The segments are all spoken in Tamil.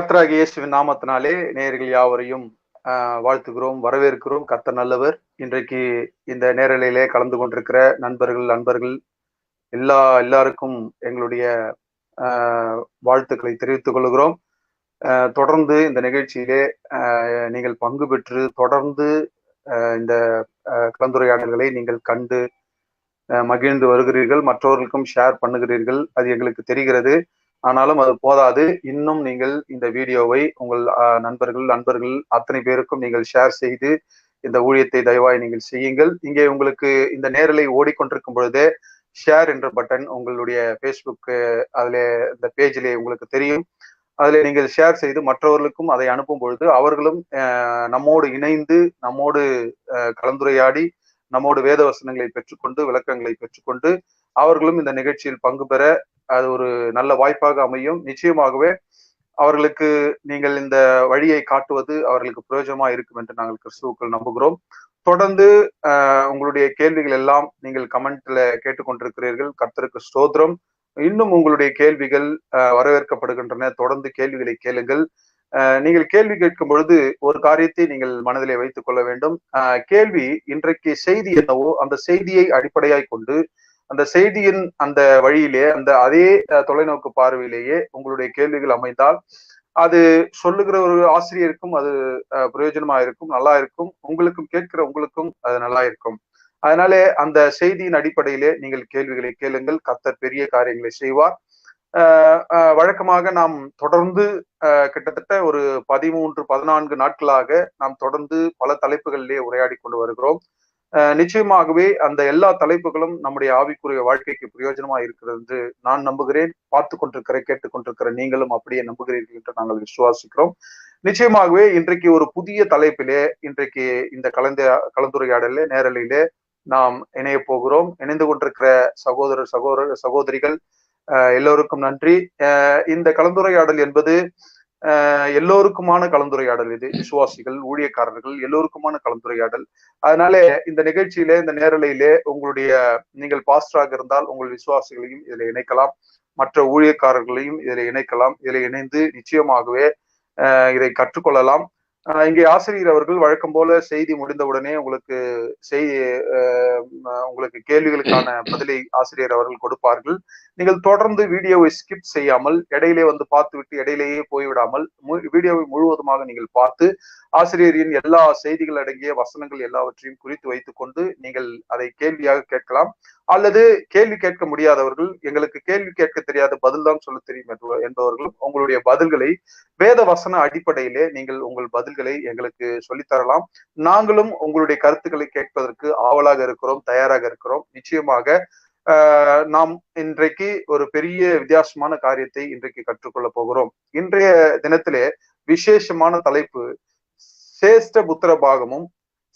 கர்த்தராகிய இயேசுவின் நாமத்தினாலே நேயர்கள் யாவரையும் வாழ்த்துகிறோம், வரவேற்கிறோம். கர்த்தர் நல்லவர். இன்றைக்கு இந்த நேரலையிலே கலந்து கொண்டிருக்கிற நண்பர்கள் எல்லாருக்கும் எங்களுடைய வாழ்த்துக்களை தெரிவித்துக் கொள்கிறோம். தொடர்ந்து இந்த நிகழ்ச்சியிலே நீங்கள் பங்கு பெற்று தொடர்ந்து இந்த கலந்துரையாடல்களை நீங்கள் கண்டு மகிழ்ந்து வருகிறீர்கள், மற்றவர்களுக்கும் ஷேர் பண்ணுகிறீர்கள். அது எங்களுக்கு தெரிகிறது. ஆனாலும் அது போதாது. இன்னும் நீங்கள் இந்த வீடியோவை உங்கள் நண்பர்கள் அத்தனை பேருக்கும் நீங்கள் ஷேர் செய்து இந்த ஊழியத்தை தயவாய் நீங்கள் செய்யுங்கள். இங்கே உங்களுக்கு இந்த நேரலை ஓடிக்கொண்டிருக்கும் பொழுதே ஷேர் என்ற பட்டன் உங்களுடைய ஃபேஸ்புக் அதில் இந்த பேஜிலே உங்களுக்கு தெரியும். அதில் நீங்கள் ஷேர் செய்து மற்றவர்களுக்கும் அதை அனுப்பும் பொழுது அவர்களும் நம்மோடு இணைந்து நம்மோடு கலந்துரையாடி நம்மோடு வேத வசனங்களை பெற்றுக்கொண்டு விளக்கங்களை பெற்றுக்கொண்டு அவர்களும் இந்த நிகழ்ச்சியில் பங்கு பெற அது ஒரு நல்ல வாய்ப்பாக அமையும். நிச்சயமாகவே அவர்களுக்கு நீங்கள் இந்த வழியை காட்டுவது அவர்களுக்கு பிரயோஜனமா இருக்கும் என்று நாங்கள் கிறிஸ்துவுக்குள் நம்புகிறோம். தொடர்ந்து உங்களுடைய கேள்விகள் எல்லாம் நீங்கள் கமெண்ட்ல கேட்டுக்கொண்டிருக்கிறீர்கள். கர்த்தருக்கு ஸ்தோத்திரம். இன்னும் உங்களுடைய கேள்விகள் வரவேற்கப்படுகின்றன. தொடர்ந்து கேள்விகளை கேளுங்கள். நீங்கள் கேள்வி கேட்கும் பொழுது ஒரு காரியத்தை நீங்கள் மனதிலே வைத்துக் கொள்ள வேண்டும். கேள்வி இன்றைக்கு செய்தி என்னவோ அந்த செய்தியை அடிப்படையாய் கொண்டு அந்த செய்தியின் அந்த வழியிலே அந்த அதே தொலைநோக்கு பார்வையிலேயே உங்களுடைய கேள்விகள் அமைந்தால் அது சொல்லுகிற ஒரு ஆசிரியருக்கும் அது பிரயோஜனமா இருக்கும், நல்லா இருக்கும். உங்களுக்கும் கேட்கிற உங்களுக்கும் அது நல்லா இருக்கும். அதனாலே அந்த செய்தியின் அடிப்படையிலே நீங்கள் கேள்விகளை கேளுங்கள். கர்த்தர் பெரிய காரியங்களை செய்வார். வழக்கமாக நாம் தொடர்ந்து கிட்டத்தட்ட ஒரு 13-14 நாட்களாக நாம் தொடர்ந்து பல தலைப்புகளிலே உரையாடி கொண்டு வருகிறோம். நிச்சயமாகவே அந்த எல்லா தலைப்புகளும் நம்முடைய ஆவிக்குரிய வாழ்க்கைக்கு பிரயோஜனமா இருக்கிறது என்று நான் நம்புகிறேன். பார்த்து கொண்டிருக்கிற கேட்டுக்கொண்டிருக்கிற நீங்களும் அப்படியே நம்புகிறீர்கள் என்று நாங்கள் விசுவாசிக்கிறோம். நிச்சயமாகவே இன்றைக்கு ஒரு புதிய தலைப்பிலே இன்றைக்கு இந்த கலந்துரையாடலே நேரலையிலே நாம் இணைய போகிறோம். இணைந்து கொண்டிருக்கிற சகோதரிகள் எல்லோருக்கும் நன்றி. இந்த கலந்துரையாடல் என்பது எல்லோருக்குமான கலந்துரையாடல். இது விசுவாசிகள், ஊழியக்காரர்கள் எல்லோருக்குமான கலந்துரையாடல். அதனால இந்த நிகழ்ச்சியிலே இந்த நேரலையிலே உங்களுடைய நீங்கள் பாஸ்டராக இருந்தால் உங்கள் விசுவாசிகளையும் இதில் இணைக்கலாம், மற்ற ஊழியக்காரர்களையும் இதில் இணைக்கலாம். இதில் இணைந்து நிச்சயமாகவே இதை கற்றுக்கொள்ளலாம். இங்கே ஆசிரியர் அவர்கள் வழக்கம் போல செய்தி முடிந்தவுடனே உங்களுக்கு கேள்விகளுக்கான பதிலை ஆசிரியர் அவர்கள் கொடுப்பார்கள். நீங்கள் தொடர்ந்து வீடியோவை ஸ்கிப் செய்யாமல் இடையிலே வந்து பார்த்துவிட்டு இடையிலேயே போய்விடாமல் வீடியோவை முழுவதுமாக நீங்கள் பார்த்து ஆசிரியரின் எல்லா செய்திகள் அடங்கிய வசனங்கள் எல்லாவற்றையும் குறித்து வைத்துக் கொண்டு நீங்கள் அதை கேள்வியாக கேட்கலாம். அல்லது கேள்வி கேட்க முடியாதவர்கள், எங்களுக்கு கேள்வி கேட்க தெரியாத பதில் தான் சொல்ல தெரியும் என்பவர்களும் உங்களுடைய பதில்களை வேத வசன அடிப்படையிலே நீங்கள் உங்கள் பதில்களை எங்களுக்கு சொல்லித்தரலாம். நாங்களும் உங்களுடைய கருத்துக்களை கேட்பதற்கு ஆவலாக இருக்கிறோம், தயாராக இருக்கிறோம். நிச்சயமாக நாம் இன்றைக்கு ஒரு பெரிய வித்தியாசமான காரியத்தை இன்றைக்கு கற்றுக்கொள்ள போகிறோம். இன்றைய தினத்திலே விசேஷமான தலைப்பு சேஷ்ட புத்திர பாகமும்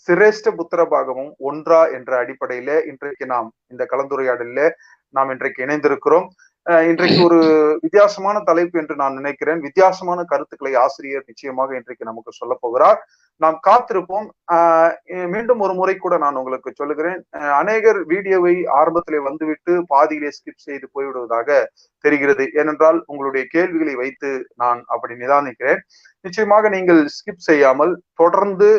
சிரேஷ்ட புத்திர பாகமும் ஒன்றா என்ற அடிப்படையில இன்றைக்கு நாம் இந்த கலந்துரையாடலில் நாம் இன்றைக்கு இணைந்திருக்கிறோம். இன்றைக்கு ஒரு வித்தியாசமான தலைப்பு என்று நான் நினைக்கிறேன். வித்தியாசமான கருத்துக்களை ஆசிரியர் நிச்சயமாக இன்றைக்கு நமக்கு சொல்ல போகிறார். நாம் காத்திருப்போம். மீண்டும் ஒரு முறை கூட நான் உங்களுக்கு சொல்லுகிறேன், அநேகர் வீடியோவை ஆரம்பத்திலே வந்துவிட்டு பாதியிலே ஸ்கிப் செய்து போய்விடுவதாக தெரிகிறது. ஏனென்றால் உங்களுடைய கேள்விகளை வைத்து நான் அப்படி நிதானிக்கிறேன். நிச்சயமாக நீங்கள் ஸ்கிப் செய்யாமல் தொடர்ந்து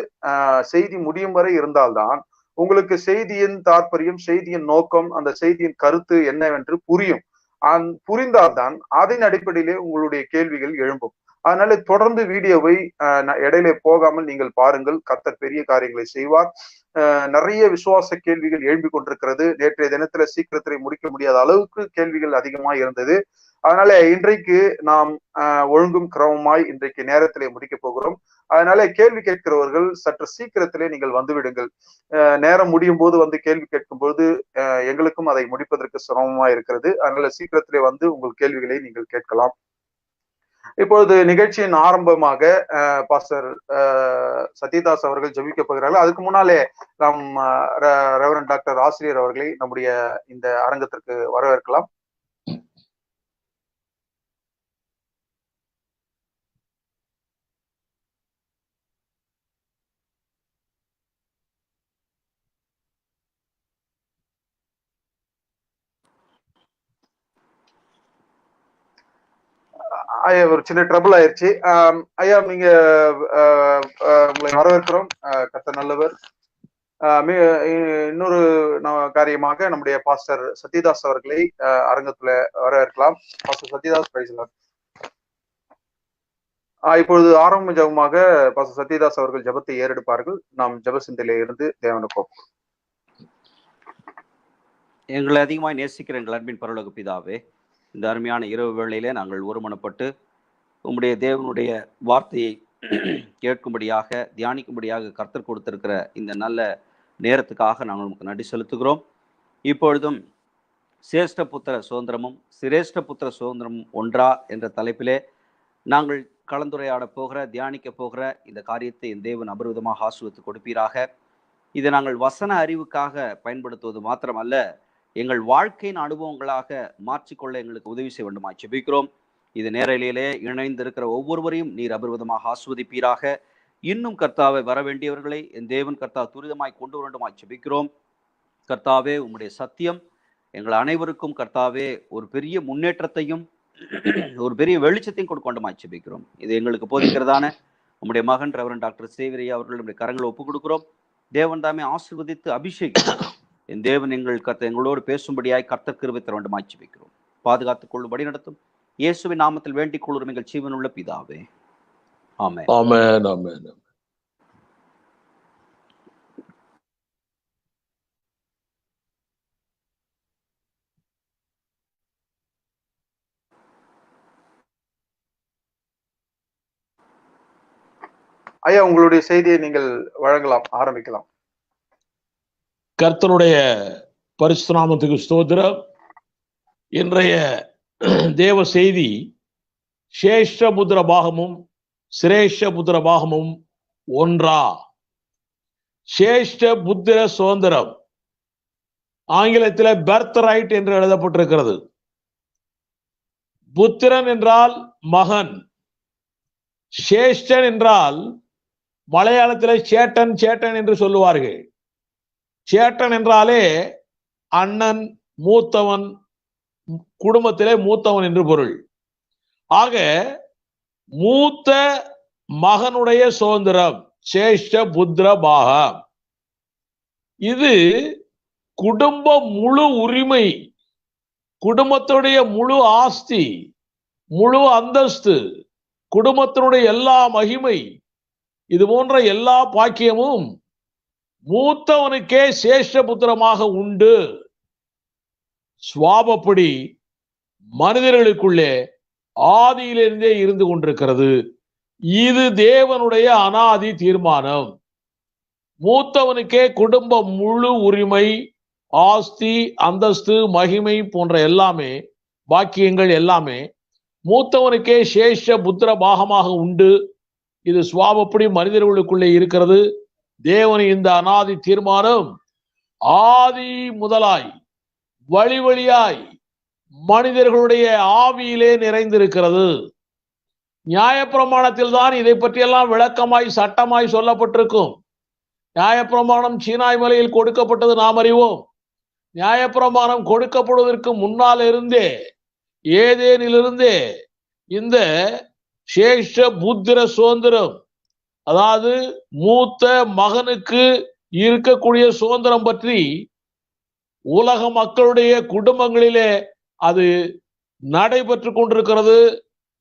செய்தி முடியும் வரை இருந்தால்தான் உங்களுக்கு செய்தியின் தாற்பயம், செய்தியின் நோக்கம், அந்த செய்தியின் கருத்து என்னவென்று புரியும். புரிந்தால்தான் அதன் அடிப்படையிலே உங்களுடைய கேள்விகள் எழும்பும். அதனால தொடர்ந்து வீடியோவை இடையிலே போகாமல் நீங்கள் பாருங்கள். கர்த்தர் பெரிய காரியங்களை செய்வார். நிறைய விசுவாச கேள்விகள் எழும்பிக் கொண்டிருக்கிறது. நேற்றைய தினத்துல சீக்கிரத்திலே முடிக்க முடியாத அளவுக்கு கேள்விகள் அதிகமாக இருந்தது. அதனால இன்றைக்கு நாம் ஒழுங்கும் கிரமமாய் இன்றைக்கு நேரத்திலே முடிக்க போகிறோம். அதனால கேள்வி கேட்கிறவர்கள் சற்று சீக்கிரத்திலே நீங்கள் வந்துவிடுங்கள். நேரம் முடியும் போது வந்து கேள்வி கேட்கும் பொழுது எங்களுக்கும் அதை முடிப்பதற்கு சிரமமா இருக்கிறது. அதனால சீக்கிரத்திலே வந்து உங்கள் கேள்விகளை நீங்கள் கேட்கலாம். இப்பொழுது நிகழ்ச்சியின் ஆரம்பமாக பாஸ்டர் சத்யதாஸ் அவர்கள் ஜெபிக்க போகிறார்கள். அதுக்கு முன்னாலே நாம் ரெவரண்ட் டாக்டர் ஆசிரியர் அவர்களை நம்முடைய இந்த அரங்கத்திற்கு வரவேற்கலாம். ஐயா ஒரு சின்ன ட்ரபிள் ஆயிருச்சு. ஐயா நீங்க உங்களை வரவேற்கிறோம். கர்த்தர் நல்லவர். இன்னொரு காரியமாக நம்முடைய பாஸ்டர் சத்யதாஸ் அவர்களை அரங்கத்துல வரவேற்கலாம். பாஸ்டர் சத்யதாஸ் பேசலாம். இப்பொழுது ஆரம்ப ஜபமாக பாஸ்டர் சத்யதாஸ் அவர்கள் ஜபத்தை ஏறெடுப்பார்கள். நாம் ஜபசிந்தையில இருந்து தேவனுக்கு ஒப்புக்கொள்வோம். எங்களை அதிகமாக நேசிக்கிற எங்கள் அன்பின் பரலோக பிதாவே, இந்த அருமையான இரவு வேளையிலே நாங்கள் ஒருமனப்பட்டு உம்முடைய தேவனுடைய வார்த்தையை கேட்கும்படியாக தியானிக்கும்படியாக கர்த்தர் கொடுத்திருக்கிற இந்த நல்ல நேரத்துக்காக நாங்கள் உங்களுக்கு நன்றி செலுத்துகிறோம். இப்பொழுதும் சிரேஷ்ட புத்திர சுதந்திரமும் சிரேஷ்ட புத்திர சுதந்திரமும் ஒன்றா என்ற தலைப்பிலே நாங்கள் கலந்துரையாட போகிற தியானிக்க போகிற இந்த காரியத்தை என் தேவன் அபரிவிதமாக ஆசீர்வதித்து கொடுப்பீராக. இதை நாங்கள் வசன அறிவுக்காக பயன்படுத்துவது மாத்திரமல்ல, எங்கள் வாழ்க்கையின் அனுபவங்களாக மாற்றிக்கொள்ள எங்களுக்கு உதவி செய்ய வேண்டுமா ஜெபிக்கிறோம். இது நேரலையிலே இணைந்திருக்கிற ஒவ்வொருவரையும் நீர் அபரிவிதமாக ஆசீர்வதிப்பீராக. இன்னும் கர்த்தாவை வர வேண்டியவர்களை என் தேவன் கர்த்தா துரிதமாய் கொண்டு வேண்டுமாய் ஜெபிக்கிறோம். கர்த்தாவே உம்முடைய சத்தியம் எங்கள் அனைவருக்கும் கர்த்தாவே ஒரு பெரிய முன்னேற்றத்தையும் ஒரு பெரிய வெளிச்சத்தையும் கொடுக்க வேண்டுமாய் ஜெபிக்கிறோம். இது எங்களுக்கு போதிக்கிறதான உம்முடைய மகன் ரெவரண்ட் டாக்டர் சேவிரியா அவர்களுடைய கரங்களை ஒப்புக் கொடுக்கிறோம். தேவன் தாமே ஆசீர்வதித்து அபிஷேகம் என் தேவன் எங்களோடு பேசும்படியாய் கர்த்தர் கிருபை தர வேண்டுமாய் ஜெபிக்கிறோம். பாதுகாத்துக் கொள்ளும் வழி நடத்தும் இயேசுவின் நாமத்தில் வேண்டிக் கொள்ளும் எங்கள் ஜீவனுள்ள பிதாவே, ஆமென். ஆமென், ஆமென். ஐயா உங்களுடைய செய்தியை நீங்கள் வழங்கலாம், ஆரம்பிக்கலாம். கர்த்தருடைய பரிசுத்த நாமத்துக்கு ஸ்தோத்திரம். இன்றைய தேவ செய்தி சேஷ்ட புத்திர பாகமும் சிரேஷ்ட புத்திர பாகமும் ஒன்றா. சேஷ்ட புத்திர சுதந்திரம் ஆங்கிலத்தில் பர்த் ரைட் என்று எழுதப்பட்டிருக்கிறது. புத்திரன் என்றால் மகன், சேஷ்டன் என்றால் மலையாளத்தில் சேட்டன் சேட்டன் என்று சொல்லுவார்கள். சேட்டன் என்றாலே அண்ணன், மூத்தவன், குடும்பத்திலே மூத்தவன் என்று பொருள். ஆக மூத்த மகனுடைய சுதந்திரம் சேஷ்ட புத்திர பாகம். இது குடும்ப முழு உரிமை, குடும்பத்துடைய முழு ஆஸ்தி, முழு அந்தஸ்து, குடும்பத்தினுடைய எல்லா மகிமை, இது போன்ற எல்லா பாக்கியமும் மூத்தவனுக்கே சேஷ்ட புத்திரமாக உண்டு. சுவாபப்படி மனிதர்களுக்குள்ளே ஆதியிலிருந்தே இருந்து கொண்டிருக்கிறது. இது தேவனுடைய அனாதி தீர்மானம். மூத்தவனுக்கே குடும்ப முழு உரிமை, ஆஸ்தி, அந்தஸ்து, மகிமை போன்ற எல்லாமே பாக்கியங்கள் எல்லாமே மூத்தவனுக்கே சேஷ புத்திர பாகமாக உண்டு. இது சுவாபப்படி மனிதர்களுக்குள்ளே இருக்கிறது. தேவன் இந்த அனாதி தீர்மானம் ஆதி முதலாய் வழி வழியாய் மனிதர்களுடைய ஆவியிலே நிறைந்திருக்கிறது. நியாயப்பிரமாணத்தில் தான் இதை பற்றியெல்லாம் விளக்கமாய் சட்டமாய் சொல்லப்பட்டிருக்கும். நியாயப்பிரமாணம் சீனாய் மலையில் கொடுக்கப்பட்டது நாம் அறிவோம். நியாயப்பிரமாணம் கொடுக்கப்படுவதற்கு முன்னால் இருந்தே, ஏதேனிலிருந்தே இந்த சேஷ புத்திர சுதந்திரம், அதாவது மூத்த மகனுக்கு இருக்கக்கூடிய சுதந்திரம் பற்றி உலக மக்களுடைய குடும்பங்களிலே அது நடைபெற்று கொண்டிருக்கிறது,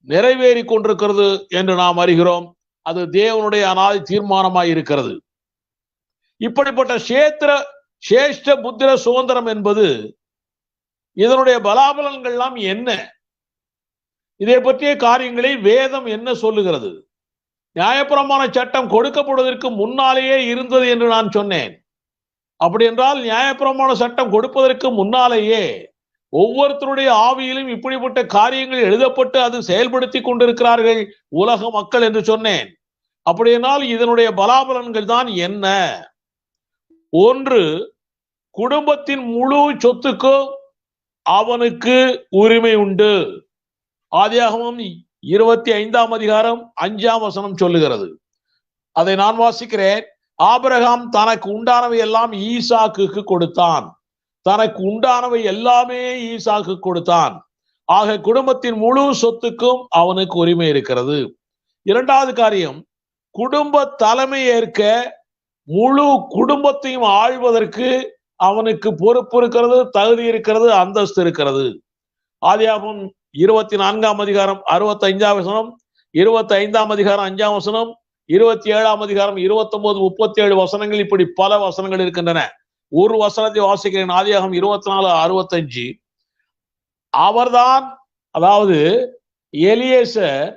நிறைவேறி கொண்டிருக்கிறது என்று நாம் அறிகிறோம். அது தேவனுடைய அனாதி தீர்மானமாய் இருக்கிறது. இப்படிப்பட்ட சேஷ்ட புத்திர சுதந்திரம் என்பது இதனுடைய பலாபலன்கள்லாம் என்ன, இதை பற்றிய காரியங்களை வேதம் என்ன சொல்லுகிறது? நியாயப்பிரமாண சட்டம் கொடுக்கப்படுவதற்கு முன்னாலேயே இருந்தது என்று நான் சொன்னேன். அப்படி என்றால் நியாயப்பிரமாண சட்டம் கொடுப்பதற்கு முன்னாலேயே ஒவ்வொருத்தருடைய ஆவியிலும் இப்படிப்பட்ட காரியங்கள் எழுதப்பட்டு அது செயல்படுத்தி கொண்டிருக்கிறார்கள் உலக மக்கள் என்று சொன்னேன். அப்படியானால் இதனுடைய பலாபலன்கள் தான் என்ன? ஒன்று, குடும்பத்தின் முழு சொத்துக்கும் அவனுக்கு உரிமை உண்டு. ஆதியாகமம் 25ஆம் அதிகாரம் 5ஆம் வசனம் சொல்லுகிறது. அதை நான் வாசிக்கிறேன். ஆபிரகாம் தனக்கு உண்டானவை எல்லாம் ஈசாக்குக்கு கொடுத்தான். தனக்கு உண்டானவை எல்லாமே ஈசாக்கு கொடுத்தான். ஆக குடும்பத்தின் முழு சொத்துக்கும் அவனுக்கு உரிமை இருக்கிறது. இரண்டாவது காரியம், குடும்ப தலைமை ஏற்க முழு குடும்பத்தையும் ஆள்வதற்கு அவனுக்கு பொறுப்பு இருக்கிறது, தகுதி இருக்கிறது, அந்தஸ்து இருக்கிறது. ஆதியாகமம் 24ஆம் அதிகாரம் 65ஆம் வசனம், 25ஆம் அதிகாரம் 5ஆம் வசனம், 27ஆம் அதிகாரம் 29, 37 வசனங்கள், இப்படி பல வசனங்கள் இருக்கின்றன. ஒரு வசனத்தை வாசிக்கிறேன். ஆதியாகமம் 24:65. அவர்தான், அதாவது எலியேசர்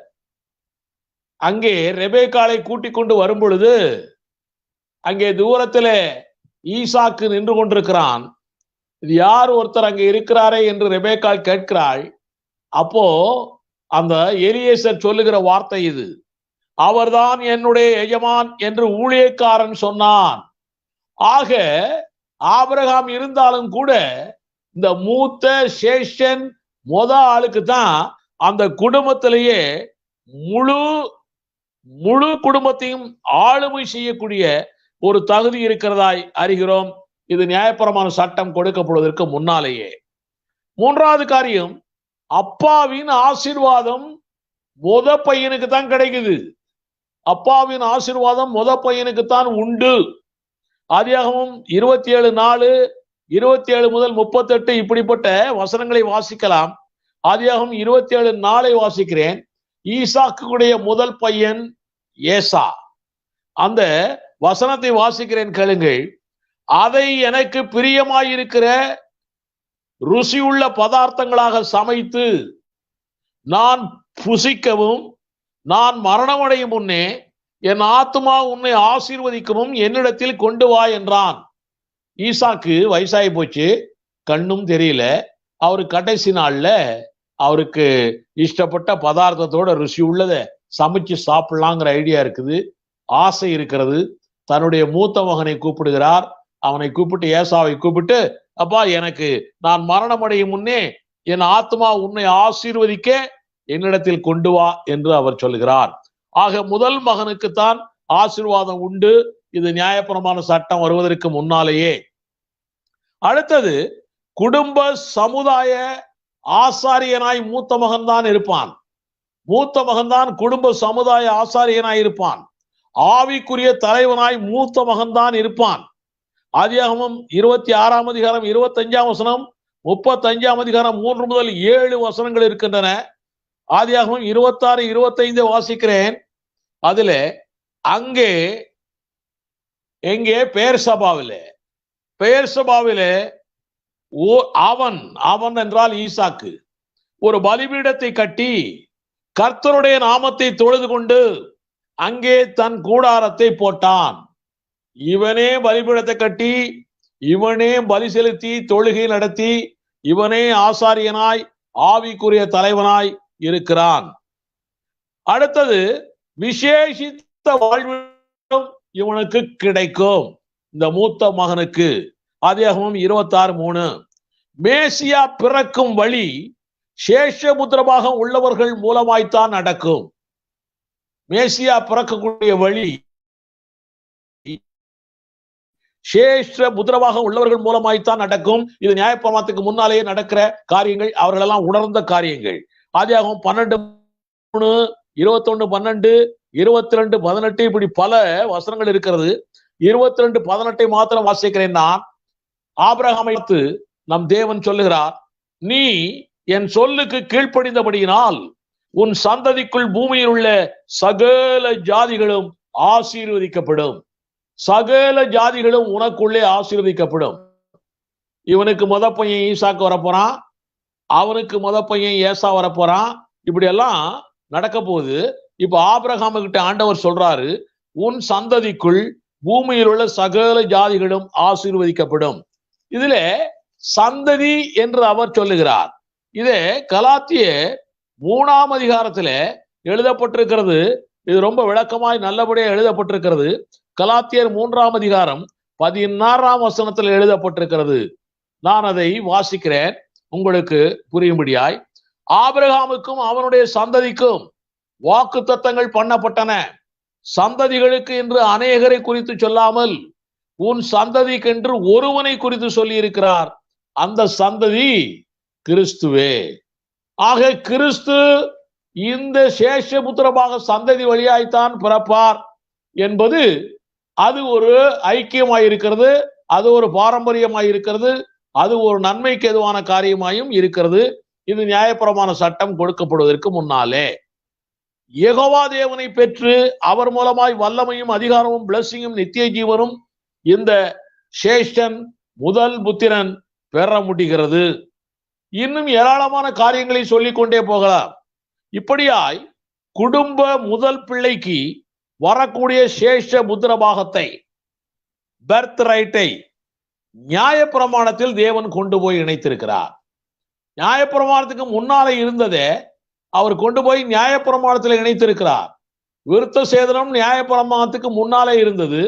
அங்கே ரெபேக்காளை கூட்டிக் கொண்டு வரும் பொழுது அங்கே தூரத்திலே ஈசாக்கு நின்று கொண்டிருக்கிறான். இது யார் ஒருத்தர் அங்கே இருக்கிறாரே என்று ரெபேக்காள் கேட்கிறாள். அப்போ அந்த எலியேசர் சொல்லுகிற வார்த்தை இது, அவர்தான் என்னுடைய எஜமான் என்று ஊழியக்காரன் சொன்னான். ஆக ஆபிரகாம் இருந்தாலும் கூட இந்த மூத்த சேஷன் ஆளுக்கு தான் அந்த குடும்பத்திலேயே முழு குடும்பத்தையும் ஆளுமை செய்யக்கூடிய ஒரு தகுதி இருக்கிறதாய் அறிகிறோம். இது நியாயப்பிரமாண சட்டம் கொடுக்கப்படுவதற்கு முன்னாலேயே. மூன்றாவது காரியம், அப்பாவின் ஆசீர்வாதம் பையனுக்கு தான் கிடைக்குது. அப்பாவின் ஆசீர்வாதம் பையனுக்கு தான் உண்டு. ஆதியாகமம் 27:4, 27 முதல் 38 இப்படிப்பட்ட வசனங்களை வாசிக்கலாம். ஆதியாகமம் 27:4 வாசிக்கிறேன். ஈசாக்குடைய முதல் பையன் ஏசா. அந்த வசனத்தை வாசிக்கிறேன், கேளுங்கள். அதை எனக்கு பிரியமாயிருக்கிற ருசியுள்ள பதார்த்தங்களாக சமைத்து நான் புசிக்கவும், நான் மரணமடையும் முன்னே என் ஆத்துமா உன்னை ஆசீர்வதிக்கவும் என்னிடத்தில் கொண்டு வா என்றான். ஈசாக்கு வயசாகி போச்சு, கண்ணும் தெரியல. அவரு கடைசி நாள்ல அவருக்கு இஷ்டப்பட்ட பதார்த்தத்தோட ருசி உள்ளதை சமைச்சு சாப்பிடலாங்கிற ஐடியா இருக்குது, ஆசை இருக்கிறது. தன்னுடைய மூத்த மகனை கூப்பிடுகிறார். அவனை கூப்பிட்டு, ஏசாவை கூப்பிட்டு, அப்பா, எனக்கு நான் மரணமடையும் முன்னே என் ஆத்மா உன்னை ஆசீர்வதிக்க என்னிடத்தில் கொண்டு வா என்று அவர் சொல்லுகிறார். ஆக முதல் மகனுக்குத்தான் ஆசீர்வாதம் உண்டு. இது நியாயப்பிரமாண சட்டம் வருவதற்கு முன்னாலேயே. அடுத்தது, குடும்ப சமுதாய ஆசாரியனாய் மூத்த மகன் தான் இருப்பான். மூத்த மகன் தான் குடும்ப சமுதாய ஆசாரியனாய் இருப்பான். ஆவிக்குரிய தலைவனாய் மூத்த மகன் தான் இருப்பான். ஆதியாகமம் 26ஆம் அதிகாரம் 25ஆம் வசனம், 35ஆம் அதிகாரம் 3 முதல் 7 வசனங்கள் இருக்கின்றன. ஆதியாகமம் 26, 25 வாசிக்கிறேன். அதுல அங்கே எங்கே பெயர் சபாவிலே அவன் என்றால் ஈசாக்கு ஒரு பலிபீடத்தை கட்டி கர்த்தருடைய நாமத்தை தொழுது கொண்டு அங்கே தன் கூடாரத்தை போட்டான். இவனே பலிபீடத்தை கட்டி, இவனே பலி செலுத்தி தொழுகை நடத்தி, இவனே ஆசாரியனாய் ஆவிக்குரிய தலைவனாய் இருக்கிறான். அடுத்தது, விசேஷித்த வாழ்வு இவனுக்கு கிடைக்கும், இந்த மூத்த மகனுக்கு. ஆதியாகமம் 26:3. மேசியா பிறக்கும் வழி சேஷமுத்திரமாக உள்ளவர்கள் மூலமாய்த்தான் நடக்கும். மேசியா பிறக்கக்கூடிய வழி சேஷ முத்திரமாக உள்ளவர்கள் மூலமாய்த்தான் நடக்கும். இது நியாயப்பிரமாணத்துக்கு முன்னாலேயே நடக்கிற காரியங்கள், அவர்கள் எல்லாம் உணர்ந்த காரியங்கள். ஆதியாகமம் 12:3, 21:12, 22:18 இப்படி பல வசனங்கள் இருக்கிறது. 22:18 மாத்திரம் வாசிக்கிறேன் நான். ஆபிரகாமை நம் தேவன் சொல்லுகிறார், நீ என் சொல்லுக்கு கீழ்ப்படிந்தபடியினால் உன் சந்ததிக்குள் பூமியில் உள்ள சகல ஜாதிகளும் ஆசீர்வதிக்கப்படும். சகல ஜாதிகளும் உனக்குள்ளே ஆசீர்வதிக்கப்படும். இவனுக்கு முத பையன் ஈசாக்கு வரப்போறான், அவனுக்கு முத பையன் ஏசா வரப்போறான். இப்படி எல்லாம் நடக்க போகுது. இப்ப ஆபிரகாம கிட்ட ஆண்டவர் சொல்றாரு, உன் சந்ததிக்குள் பூமியில் உள்ள சகல ஜாதிகளும் ஆசீர்வதிக்கப்படும். இதுல சந்ததி என்று அவர் சொல்லுகிறார். இதே கலாத்தியர் 3ஆம் அதிகாரத்துல எழுதப்பட்டிருக்கிறது. இது ரொம்ப விளக்கமாய் நல்லபடியா எழுதப்பட்டிருக்கிறது. கலாத்தியர் 3ஆம் அதிகாரம் 16ஆம் வசனத்தில் எழுதப்பட்டிருக்கிறது. நான் அதை வாசிக்கிறேன் உங்களுக்கு புரியும்படியாய். ஆபிரகாமுக்கும் அவனுடைய சந்ததிக்கும் வாக்குத்தத்தங்கள் பண்ணப்பட்டன. சந்ததிகளுக்கு என்று அநேகரை குறித்து சொல்லாமல் உன் சந்ததிக்கென்று ஒருவனை குறித்து சொல்லி இருக்கிறார். அந்த சந்ததி கிறிஸ்துவே. ஆக கிறிஸ்து இந்த சேஷபுத்திரமாக சந்ததி வழியாய்த்தான் பிறப்பார் என்பது அது ஒரு ஐக்கியமாயிருக்கிறது, அது ஒரு பாரம்பரியமாயிருக்கிறது, அது ஒரு நன்மைக்கு எதுவான காரியமாயும் இருக்கிறது. இது நியாயப்பிரமாண சட்டம் கொடுக்கப்படுவதற்கு முன்னாலே யெகோவா தேவனை பெற்று அவர் மூலமாய் வல்லமையும் அதிகாரமும் பிளஸிங்கும் நித்திய ஜீவனும் இந்த சேஷன் முதல் புத்திரன் பெற முடிகிறது. இன்னும் ஏராளமான காரியங்களை சொல்லிக் கொண்டே போகலாம். இப்படியாய் குடும்ப முதல் பிள்ளைக்கு வரக்கூடிய சேஷ புத்திர பாகத்தை, பர்த் ரைட்டை நியாயப்பிரமாணத்தில் தேவன் கொண்டு போய் இணைத்திருக்கிறார். நியாயப்பிரமாணத்துக்கு முன்னாலே இருந்ததே அவர் கொண்டு போய் நியாயப்பிரமாணத்தில் இணைத்திருக்கிறார். விருத்த சேதனம் நியாயப்பிரமாணத்துக்கு முன்னாலே இருந்தது,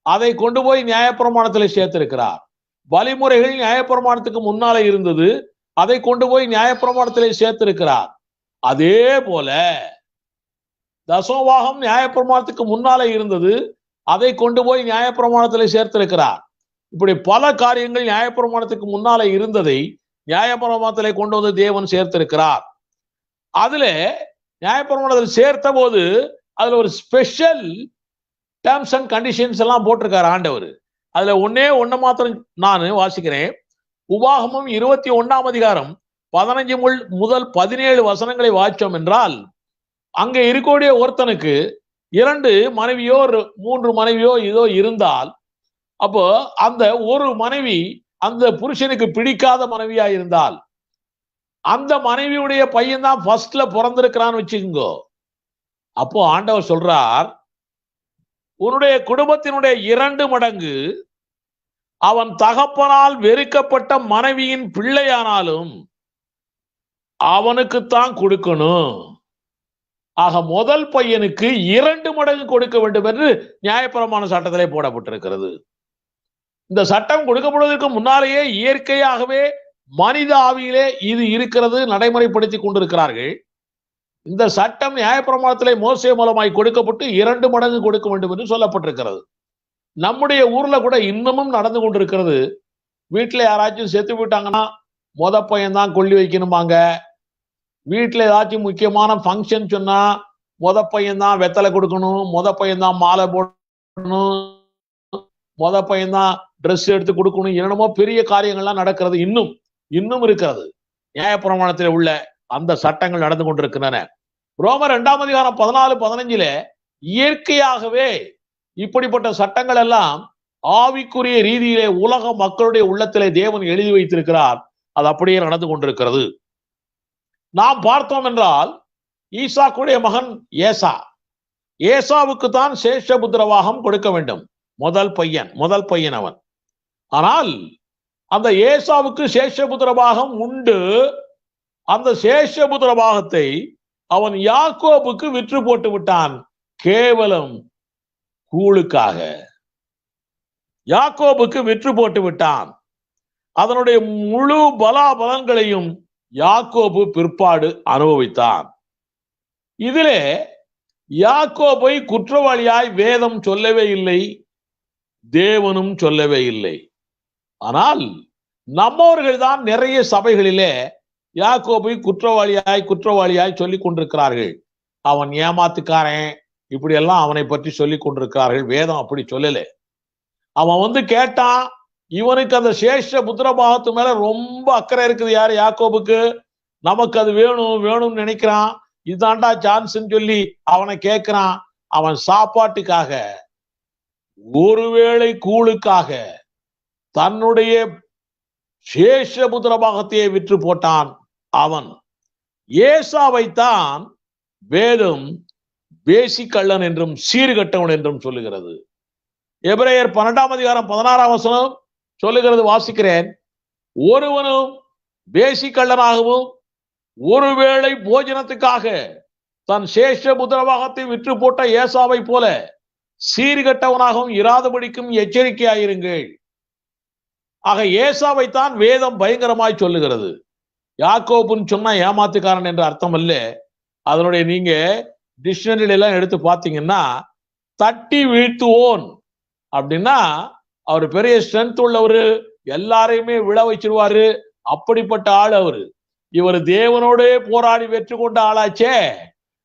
அதை கொண்டு போய் நியாயப்பிரமாணத்தில் சேர்த்திருக்கிறார். வழிமுறைகள் நியாயப்பிரமாணத்துக்கு முன்னாலே இருந்தது, அதை கொண்டு போய் நியாயப்பிரமாணத்தில் சேர்த்திருக்கிறார். அதே போல தசோபாகம் நியாயப்பிரமாணத்துக்கு முன்னாலே இருந்தது, அதை கொண்டு போய் நியாயப்பிரமாணத்தில் சேர்த்திருக்கிறார். இப்படி பல காரியங்கள் நியாயப்பிரமாணத்துக்கு முன்னாலே இருந்ததை நியாயப்பிரமாணத்திலே கொண்டு வந்து தேவன் சேர்த்திருக்கிறார். அதுல நியாயப்பிரமாணத்தில் சேர்த்த போது அதுல ஒரு ஸ்பெஷல் டேர்ம்ஸ் அண்ட் கண்டிஷன்ஸ் எல்லாம் போட்டிருக்காரு ஆண்டவர். அதுல ஒண்ணு மாத்திரம் நான் வாசிக்கிறேன். உபாகமம் 21ஆம் அதிகாரம் 15 முதல் 17 வசனங்களை வாசிச்சோம் என்றால், அங்க இருக்கக்கூடிய ஒருத்தனுக்கு 2 மனைவியோ 3 மனைவியோ இதோ இருந்தால், அப்போ அந்த ஒரு மனைவி அந்த புருஷனுக்கு பிடிக்காத மனைவியா இருந்தால், அந்த மனைவியுடைய பையன் தான் ஃபர்ஸ்ட்ல பிறந்திருக்கிறான்னு வச்சுக்கோங்க. அப்போ ஆண்டவர் சொல்றார், உன்னுடைய குடும்பத்தினுடைய 2 மடங்கு அவன் தகப்பனால் வெறுக்கப்பட்ட மனைவியின் பிள்ளையானாலும் அவனுக்குத்தான் கொடுக்கணும். ஆக முதல் பையனுக்கு 2 மடங்கு கொடுக்க வேண்டும் என்று நியாயப்பிரமாண சட்டத்திலே போடப்பட்டிருக்கிறது. இந்த சட்டம் கொடுக்கப்படுவதற்கு முன்னாலேயே இயற்கையாகவே மனித ஆவியிலே இது இருக்கிறது, நடைமுறைப்படுத்தி கொண்டிருக்கிறார்கள். இந்த சட்டம் நியாயப்பிரமாணத்திலே மோசே மூலமாய் கொடுக்கப்பட்டு 2 மடங்கு கொடுக்க வேண்டும் என்று சொல்லப்பட்டிருக்கிறது. நம்முடைய ஊர்ல கூட இன்னமும் நடந்து கொண்டிருக்கிறது. வீட்டுல யாராச்சும் செத்து போயிட்டாங்கன்னா மொத பையன் தான் கொள்ளி வைக்கணுமாங்க. வீட்டுல ஏதாச்சும் முக்கியமான ஃபங்க்ஷன் சொன்னா மொத பையன் தான் வெத்தலை கொடுக்கணும், மொத பையன் தான் மாலை போடணும், மொத பையன் தான் ட்ரெஸ் எடுத்து கொடுக்கணும். என்னமோ பெரிய காரியங்கள்லாம் நடக்கிறது, இன்னும் இருக்கிறது. நியாயப்பிரமாணத்தில் உள்ள அந்த சட்டங்கள் நடந்து கொண்டிருக்கின்றன. ரோமர் 2ஆம் அதிகாரம் 14-15 இயற்கையாகவே இப்படிப்பட்ட சட்டங்கள் எல்லாம் ஆவிக்குரிய ரீதியிலே உலக மக்களுடைய உள்ளத்திலே தேவன் எழுதி வைத்திருக்கிறார். அது அப்படியே நடந்து கொண்டிருக்கிறது. நாம் பார்த்தோம் என்றால், ஈசாக்குடைய மகன் ஏசாவுக்கு தான் சேஷபுத்திரவாகம் கொடுக்க வேண்டும். முதல் பையன் அவன். ஆனால் அந்த ஏசாவுக்கு சேஷபுத்திரபாகம் உண்டு. அந்த சேஷபுத்திரபாகத்தை அவன் யாக்கோபுக்கு விற்று போட்டு விட்டான், கேவலம் கூழுக்காக. யாக்கோபுக்கு விற்று போட்டு விட்டான். அதனுடைய முழு பலாபலன்களையும் யாக்கோபு பிற்பாடு அனுபவித்தான். இதிலே யாக்கோபை குற்றவாளியாய் வேதம் சொல்லவே இல்லை, தேவனும் சொல்லவே இல்லை. ஆனால் நம்மவர்கள் தான் நிறைய சபைகளிலே யாக்கோபை குற்றவாளியாய் சொல்லிக் கொண்டிருக்கிறார்கள். அவன் ஏமாத்துக்காரன், இப்படி எல்லாம் அவனை பற்றி சொல்லிக் கொண்டிருக்கிறார்கள். வேதம் அப்படி சொல்லல. அவன் வந்து கேட்டான், இவனுக்கு அந்த சேஷ புத்திரபாகத்து மேல ரொம்ப அக்கறை இருக்குது. யாரு? யாக்கோபுக்கு. நமக்கு அது வேணும்னு நினைக்கிறான். இதுதான்டா சான்ஸ்ன்னு சொல்லி அவனை கேட்கிறான். அவன் சாப்பாட்டுக்காக, ஒருவேளை கூழுக்காக தன்னுடைய சேஷ புத்திரபாகத்தையே விற்று போட்டான். அவன் ஏசாவைத்தான் வேதம் பேசிக்கள்ளன் என்றும் சீர்கட்டவன் என்றும் சொல்லுகிறது. எபிரேயர் 12ஆம் அதிகாரம் 16ஆம் வசனம் சொல்லுகிறது, வாசிக்கிறேன். ஒருவனும் பேசிக்கள்ளனாகவும் ஒருவேளை போஜனத்துக்காக தன் சேஷ புத்திரபாகத்தை விற்று போட்ட ஏசாவை போல சீர்கட்டவனாகவும் இராதபடிக்கும் எச்சரிக்கையாயிருங்கள். ஆக ஏசாவைத்தான் வேதம் பயங்கரமாய் சொல்லுகிறது. யாக்கோபுன்னு சொன்னா ஏமாத்துக்காரன் என்ற அர்த்தம் அல்ல. அதனுடைய நீங்க டிக்ஷனரியில எல்லாம் எடுத்து பார்த்தீங்கன்னா, தட்டி வீழ்த்துவோன் அப்படின்னா அவர் பெரிய ஸ்ட்ரென்த் உள்ளவரு, எல்லாரையுமே விழ வச்சிருவாரு, அப்படிப்பட்ட ஆள் அவரு. இவர் தேவனோடே போராடி வெற்றி கொண்ட ஆளாச்சே.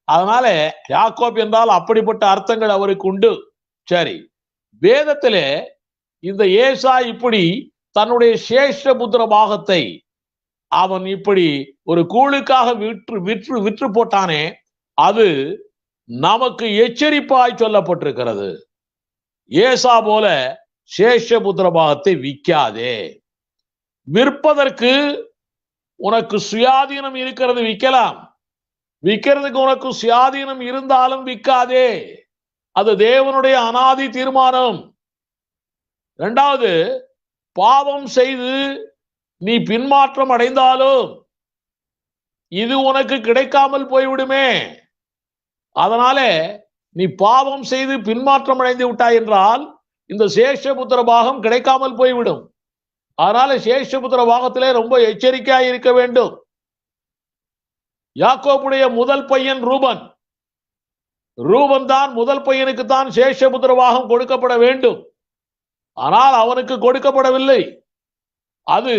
அதனால யாக்கோப் என்றால் அப்படிப்பட்ட அர்த்தங்கள் அவருக்கு உண்டு. சரி, வேதத்திலே இந்த ஏசா இப்படி தன்னுடைய சேஷபுத்திர பாகத்தை அவன் இப்படி ஒரு கூழுக்காக விற்று போட்டானே, அது நமக்கு எச்சரிப்பாய் சொல்லப்பட்டிருக்கிறது. ஏசா போல சேஷபுத்திர பாகத்தை விற்காதே. விற்பதற்கு உனக்கு சுயாதீனம் இருக்கிறது, விற்கலாம். விற்கிறதுக்கு உனக்கு சுயாதீனம் இருந்தாலும் விற்காதே. அது தேவனுடைய அனாதி தீர்மானம். இரண்டாவது, பாவம் செய்து நீ பின்மாற்றம் அடைந்தாலும் இது உனக்கு கிடைக்காமல் போய்விடுமே. அதனால நீ பாவம் செய்து பின்மாற்றம் அடைந்து விட்டாய் என்றால் இந்த சேஷபுத்திர பாகம் கிடைக்காமல் போய்விடும். அதனால சேஷபுத்திர பாகத்திலே ரொம்ப எச்சரிக்கையாக இருக்க வேண்டும். யாக்கோபுடைய முதல் பையன் ரூபன். ரூபன் தான் முதல் பையனுக்கு தான் சேஷபுத்திர பாகம் கொடுக்கப்பட வேண்டும். ஆனால் அவனுக்கு கொடுக்கப்படவில்லை. அது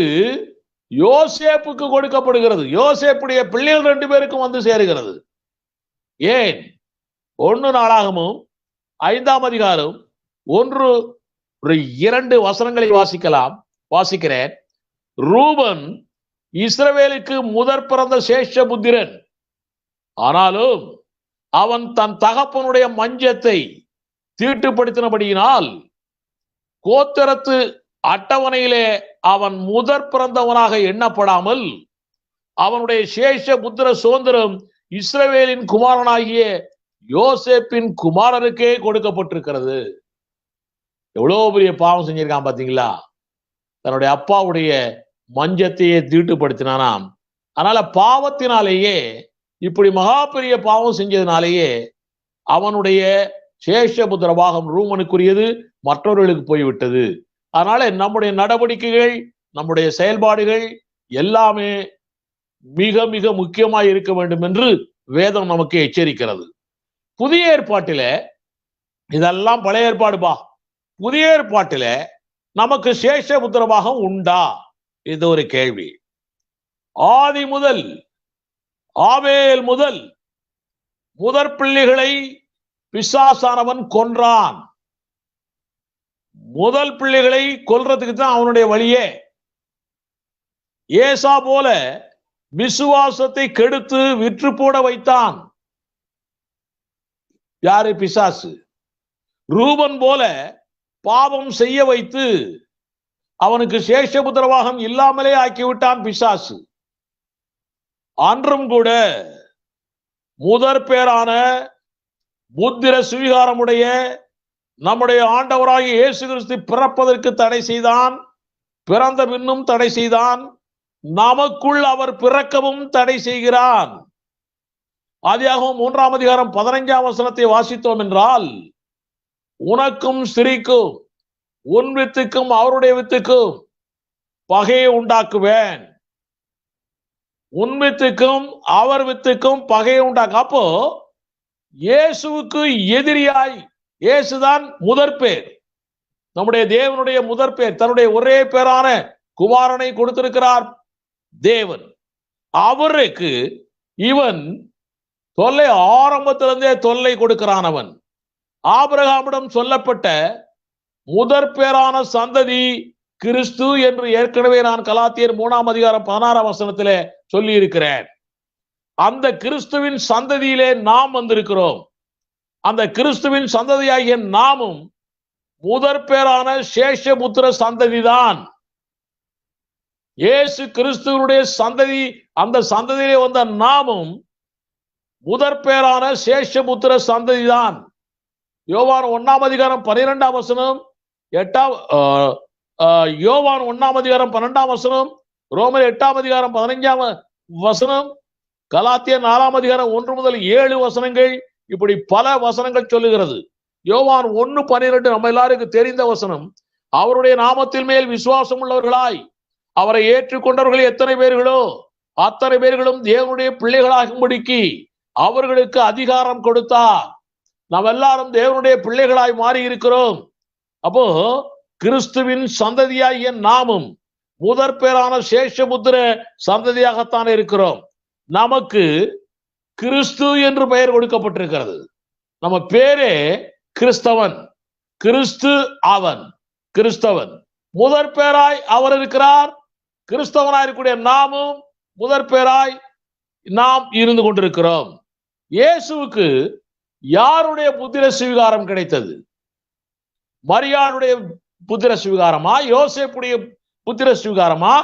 யோசேப்புக்கு கொடுக்கப்படுகிறது. யோசேப்புடைய பிள்ளைகள் 2 பேருக்கும் வந்து சேருகிறது. ஏன்? 1 நாளாகமும் 5ஆம் அதிகாரம் 1-2 வசனங்களை வாசிக்கிறேன். ரூபன் இஸ்ரவேலுக்கு முதற் பிறந்த சேஷபுத்திரன். ஆனாலும் அவன் தன் தகப்பனுடைய மஞ்சத்தை தீட்டுப்படுத்தினபடியினால் கோத்திரத்து அட்டவணையிலே அவன் முதற் பிறந்தவனாக எண்ணப்படாமல் அவனுடைய சேஷபுத்திர சுதந்திரம் இஸ்ரவேலின் குமாரனாகிய யோசேப்பின் குமாரருக்கே கொடுக்கப்பட்டிருக்கிறது. எவ்வளவு பெரிய பாவம் செஞ்சிருக்கான் பாத்தீங்களா? தன்னுடைய அப்பாவுடைய மஞ்சத்தையே தீட்டுப்படுத்தினானாம். அதனால பாவத்தினாலேயே, இப்படி மகா பெரிய பாவம் செஞ்சதுனாலேயே அவனுடைய சேஷபுத்திர பாகம் ரூமனுக்குரியது, மற்றவர்களுக்கு போய்விட்டது. அதனால நம்முடைய நடவடிக்கைகள், நம்முடைய செயல்பாடுகள் எல்லாமே மிக மிக முக்கியமாய் இருக்க வேண்டும் என்று வேதம் நமக்கு எச்சரிக்கிறது. புதிய ஏற்பாட்டில இதெல்லாம் பழைய ஏற்பாடுபா. புதிய ஏற்பாட்டில நமக்கு சேஷபுத்திர பாகம் உண்டா? இது ஒரு கேள்வி. ஆதி முதல், ஆபேல் முதல் முதற் பிள்ளைகளை பிசாசானவன் கொன்றான். முதல் பிள்ளைகளை கொல்றதுக்கு தான் அவனுடைய வழியே. ஏசா போல விசுவாசத்தை கெடுத்து விற்று போட வைத்தான். யாரு? பிசாசு. ரூபன் போல பாவம் செய்ய வைத்து அவனுக்கு சேஷபுத்திர பாகம் இல்லாமலே ஆக்கிவிட்டான் பிசாசு. அன்றும் கூட முதற் பேரான புத்திர சுவீகாரமுடைய நம்முடைய ஆண்டவராகிய இயேசு கிறிஸ்து பிறப்பதற்கு தடை செய்தான், பிறந்த பின்னும் தடை செய்தான், நமக்குள் அவர் பிறக்கவும் தடை செய்கிறான். ஆதியாகமம் 3ஆம் அதிகாரம் 15ஆம் வசனத்தை வாசித்தோம் என்றால், உனக்கும் ஸ்திரீக்கும் உன் வித்துக்கும் அவருடைய வித்துக்கும் பகையை உண்டாக்குவேன், உன் வித்துக்கும் அவர் வித்துக்கும் பகையை உண்டாக்கு. அப்போ இயேசுவுக்கு எதிரியாய், இயேசுதான் முதற் பேர், நம்முடைய தேவனுடைய முதற் பேர், தன்னுடைய ஒரே பேரான குமாரனை கொடுத்திருக்கிறார் தேவன். அவருக்கு இவன் தொல்லை, ஆரம்பத்திலிருந்தே தொல்லை கொடுக்கிறான். அவன் ஆபிரகாமிடம் சொல்லப்பட்ட முதற் பேரான சந்ததி கிறிஸ்து என்று ஏற்கனவே நான் கலாத்தியர் 3ஆம் அதிகாரம் 16ஆம் வசனத்திலே சொல்லி இருக்கிறேன். அந்த கிறிஸ்துவின் சந்ததியிலே நாம் வந்திருக்கிறோம். அந்த கிறிஸ்துவின் சந்ததியாகிய நாமும் முதற் பேரான சேஷபுத்திர சந்ததிதான். இயேசு கிறிஸ்துவனுடைய சந்ததி, அந்த சந்ததியிலே வந்த நாமும் முதற் பேரான சேஷபுத்திர சந்ததிதான். யோவான் 1ஆம் அதிகாரம் 12ஆம் வசனம், யோவான் 1ஆம் அதிகாரம் 12ஆம் வசனம், ரோமர் 8ஆம் அதிகாரம் 15ஆம் வசனம், கலாத்தியர் 4ஆம் அதிகாரம் 1 முதல் 7 வசனங்கள், இப்படி பல வசனங்கள் சொல்லுகிறது. யோவான் 1:12 நம்ம எல்லாருக்கும் தெரிந்த வசனம். அவருடைய நாமத்தில் மேல் விசுவாசம் உள்ளவர்களாய் அவரை ஏற்றுக்கொண்டவர்கள் எத்தனை பேர்களோ அத்தனை பேர்களும் தேவனுடைய பிள்ளைகளாகும்படிக்கு அவர்களுக்கு அதிகாரம் கொடுத்தார். நாம் எல்லாரும் தேவனுடைய பிள்ளைகளாய் மாறி இருக்கிறோம். அப்போ கிறிஸ்துவின் சந்ததியாகிய நாமும் முதற் பேரான சேஷபுத்திர சந்ததியாகத்தான் இருக்கிறோம். நமக்கு கிறிஸ்து என்று பெயர் கொடுக்கப்பட்டிருக்கிறது. நம்ம பேரே கிறிஸ்தவன். கிறிஸ்து அவன், கிறிஸ்தவன். முதற் பேராய் அவர் இருக்கிறார். கிறிஸ்தவனாய் இருக்கக்கூடிய நாமும் முதற் பேராய் நாம் இருந்து கொண்டிருக்கிறோம். இயேசுவுக்கு யாருடைய புத்திர சுவிகாரம் கிடைத்தது? மரியாளுடைய புத்திர சுவிகாரமா, யோசேப்புடைய புத்திர சுவிகாரமா,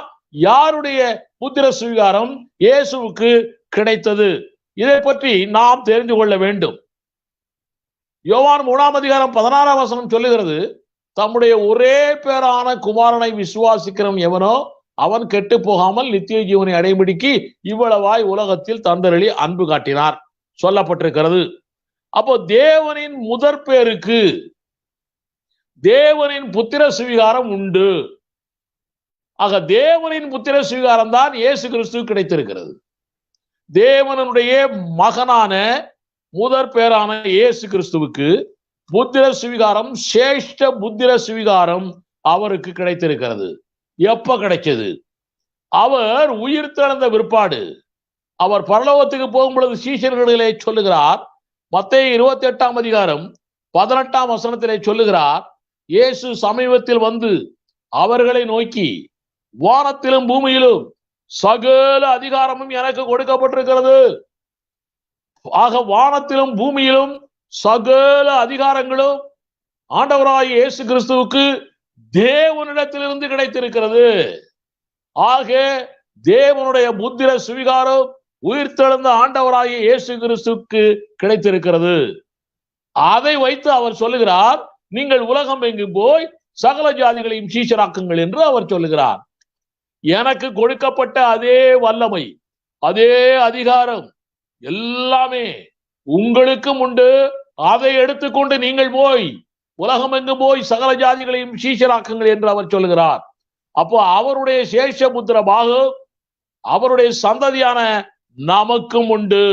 யாருடைய புத்திர சுவிகாரம் இயேசுவுக்கு கிடைத்தது? இதை பற்றி நாம் தெரிந்து கொள்ள வேண்டும். யோவான் 3ஆம் அதிகாரம் 16ஆம் வசனம் சொல்லுகிறது, தம்முடைய ஒரே பேரான குமாரனை விசுவாசிக்கிறவன் எவனோ அவன் கெட்டு போகாமல் நித்திய ஜீவனை அடைபிடிக்கு இவ்வளவாய் உலகத்தில் தந்தரளி அன்பு காட்டினார் சொல்லப்பட்டிருக்கிறது. அப்போ தேவனின் முதற் பேருக்கு தேவனின் புத்திர சுவிகாரம் உண்டு. ஆக தேவனின் புத்திர சுவிகாரம் தான் இயேசு கிறிஸ்து கிடைத்திருக்கிறது. தேவனுடைய மகனான முதற் பேரான இயேசு கிறிஸ்துவுக்கு புத்திர சுவிகாரம், சேஷ்ட புத்திர சுவிகாரம் அவருக்கு கிடைத்திருக்கிறது. எப்ப கிடைச்சது? அவர் உயிர் தெழுந்த பிற்பாடு. அவர் பரலோகத்துக்கு போகும் பொழுது சீஷர்களிலே சொல்லுகிறார், மத்தேயு 28ஆம் அதிகாரம் 18ஆம் வசனத்திலே சொல்லுகிறார், இயேசு சமீபத்தில் வந்து அவர்களை நோக்கி, வானத்திலும் பூமியிலும் சகல அதிகாரமும் எனக்கு கொடுக்கப்பட்டிருக்கிறது. ஆக வானத்திலும் பூமியிலும் சகல அதிகாரங்களும் ஆண்டவராகிய இயேசு கிறிஸ்துவுக்கு தேவனிடத்திலிருந்து கிடைத்திருக்கிறது. ஆக தேவனுடைய புத்திர சுவிகாரம் உயிர்த்தெழுந்த ஆண்டவராகிய இயேசு கிறிஸ்துவுக்கு கிடைத்திருக்கிறது. அதை வைத்து அவர் சொல்லுகிறார், நீங்கள் உலகம் எங்கும் போய் சகல ஜாதிகளையும் சீஷராக்குங்கள் என்று அவர் சொல்லுகிறார். எனக்கு கொடுக்கப்பட்ட அதே வல்லமை, அதே அதிகாரம் எல்லாமே உங்களுக்கும் உண்டு. அதை எடுத்துக்கொண்டு நீங்கள் போய் உலகம் எங்கு போய் சகல ஜாதிகளையும் சீஷராக்குங்கள் என்று அவர் சொல்லுகிறார். அப்போ அவருடைய சேஷபுத்திர பாகம் அவருடைய சந்ததியான நமக்கும் உண்டு.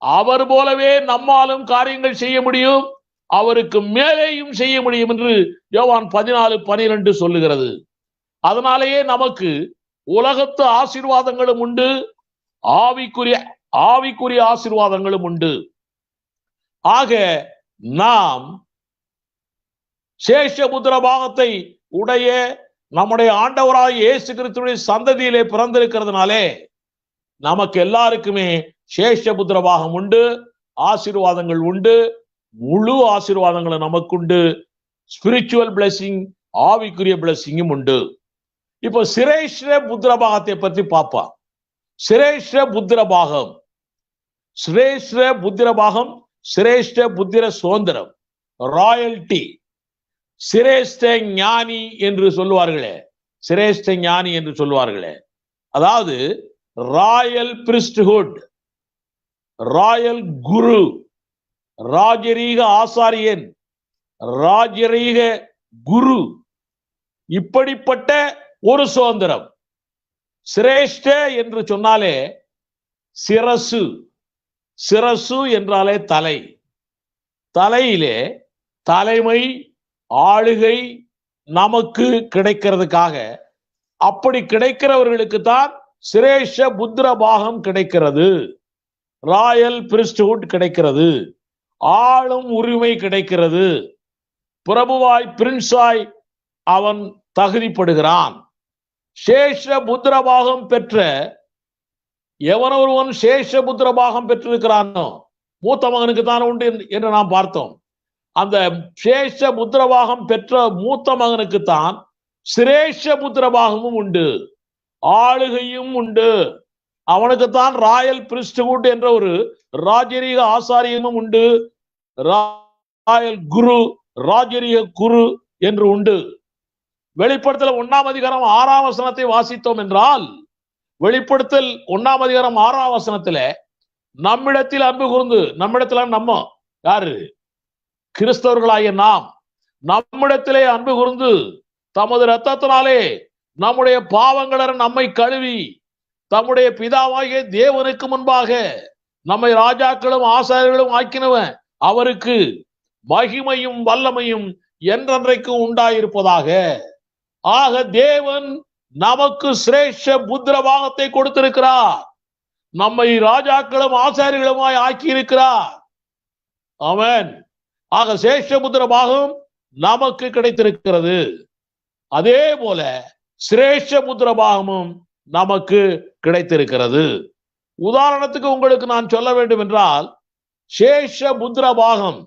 அவர் போலவே நம்மாலும் காரியங்கள் செய்ய முடியும், அவருக்கு மேலேயும் செய்ய முடியும் என்று யோவான் 14:12 சொல்லுகிறது. அதனாலேயே நமக்கு உலகத்து ஆசீர்வாதங்களும் உண்டு, ஆவிக்குரிய ஆசீர்வாதங்களும் உண்டு. ஆக நாம் சேஷபுத்திர பாகத்தை உடைய நம்முடைய ஆண்டவராகிய இயேசு கிறிஸ்துவின் சந்ததியிலே பிறந்திருக்கிறதுனாலே நமக்கு எல்லாருக்குமே சேஷபுத்திர பாகம் உண்டு, ஆசீர்வாதங்கள் உண்டு, முழு ஆசீர்வாதங்களும் நமக்கு உண்டு. ஸ்பிரிச்சுவல் பிளெஸிங், ஆவிக்குரிய பிளெஸிங்கும் உண்டு. இப்போ சிரேஷ்ட புத்திர பாகத்தை பற்றி பார்ப்போம். சிரேஷ்ட புத்திர பாகம், சிரேஷ்ட புத்திர பாகம், சிரேஷ்ட புத்திர சுதந்திரம், ராயல்டி, சிரேஷ்ட ஞானி என்று சொல்லுவார்களே, சிரேஷ்ட ஞானி என்று சொல்லுவார்களே, அதாவது ராயல் பிரிஸ்ட்ஹுட், ராயல் குரு, ராஜரீக ஆசாரியன், ராஜரீக குரு, இப்படிப்பட்ட ஒரு சுதந்திரம். சிரேஷ்ட என்று சொன்னாலே சிரசு, சிரசு என்றாலே தலை, தலையிலே தலைமை ஆளுகை நமக்கு கிடைக்கிறதுக்காக, அப்படி கிடைக்கிறவர்களுக்கு தான் சிரேஷ்ட புத்திர பாகம் கிடைக்கிறது, ராயல் பிரிஸ்ட்ஹுட் கிடைக்கிறது, ஆளும் உரிமை கிடைக்கிறது, பிரபுவாய் பிரின்ஸாய் அவன் தகுதிப்படுகிறான். சேஷ புத்திர பாகம் பெற்ற எவனொருவன் சேஷ புத்திர பாகம் பெற்றிருக்கிறானோ மூத்த மகனுக்கு தான் உண்டு என்று நாம் பார்த்தோம். அந்த சேஷ புத்திர பாகம் பெற்ற மூத்த மகனுக்கு தான் சிரேஷ புத்திர பாகமும் உண்டு, ஆளுகையும் உண்டு. அவனுக்குத்தான் ராயல் பிரிஸ்ட்ஹுட் என்ற ஒரு ராஜரீக ஆசாரியமும் உண்டு, ராயல் குரு, ராஜரீக குரு என்று உண்டு. வெளிப்படுத்தல் 1ஆம் அதிகாரம் 6ஆம் வசனத்தை வாசித்தோம் என்றால், வெளிப்படுத்தல் 1ஆம் அதிகாரம் 6ஆம் வசனத்துல நம்மிடத்தில் அன்பு கூர்ந்து, நம்மிடத்துல நம்ம யாரு? கிறிஸ்தவர்களாகிய நாம் நம்மிடத்திலே அன்பு கூர்ந்து தமது இரத்தத்தினாலே நம்முடைய பாவங்களை நம்மை கழுவி தம்முடைய பிதாவாகிய தேவனுக்கு முன்பாக நம்மை ராஜாக்களும் ஆசாரியர்களும் ஆக்கினவன் அவருக்கு மகிமையும் வல்லமையும் என்றென்றைக்கும் உண்டாயிருப்பதாக. ஆக தேவன் நமக்கு சிரேஷ்ட புத்திரபாகத்தை கொடுத்திருக்கிறார். நம்மை ராஜாக்களும் ஆசாரிகளுமாய் ஆக்கி இருக்கிறார். ஆமென். ஆக சிரேஷ்ட புத்திரபாகம் நமக்கு கிடைத்திருக்கிறது. அதே போல சிரேஷ்ட புத்திரபாகமும் நமக்கு கிடைத்திருக்கிறது. உதாரணத்துக்கு உங்களுக்கு நான் சொல்ல வேண்டும் என்றால், சேஷ புத்திரபாகம்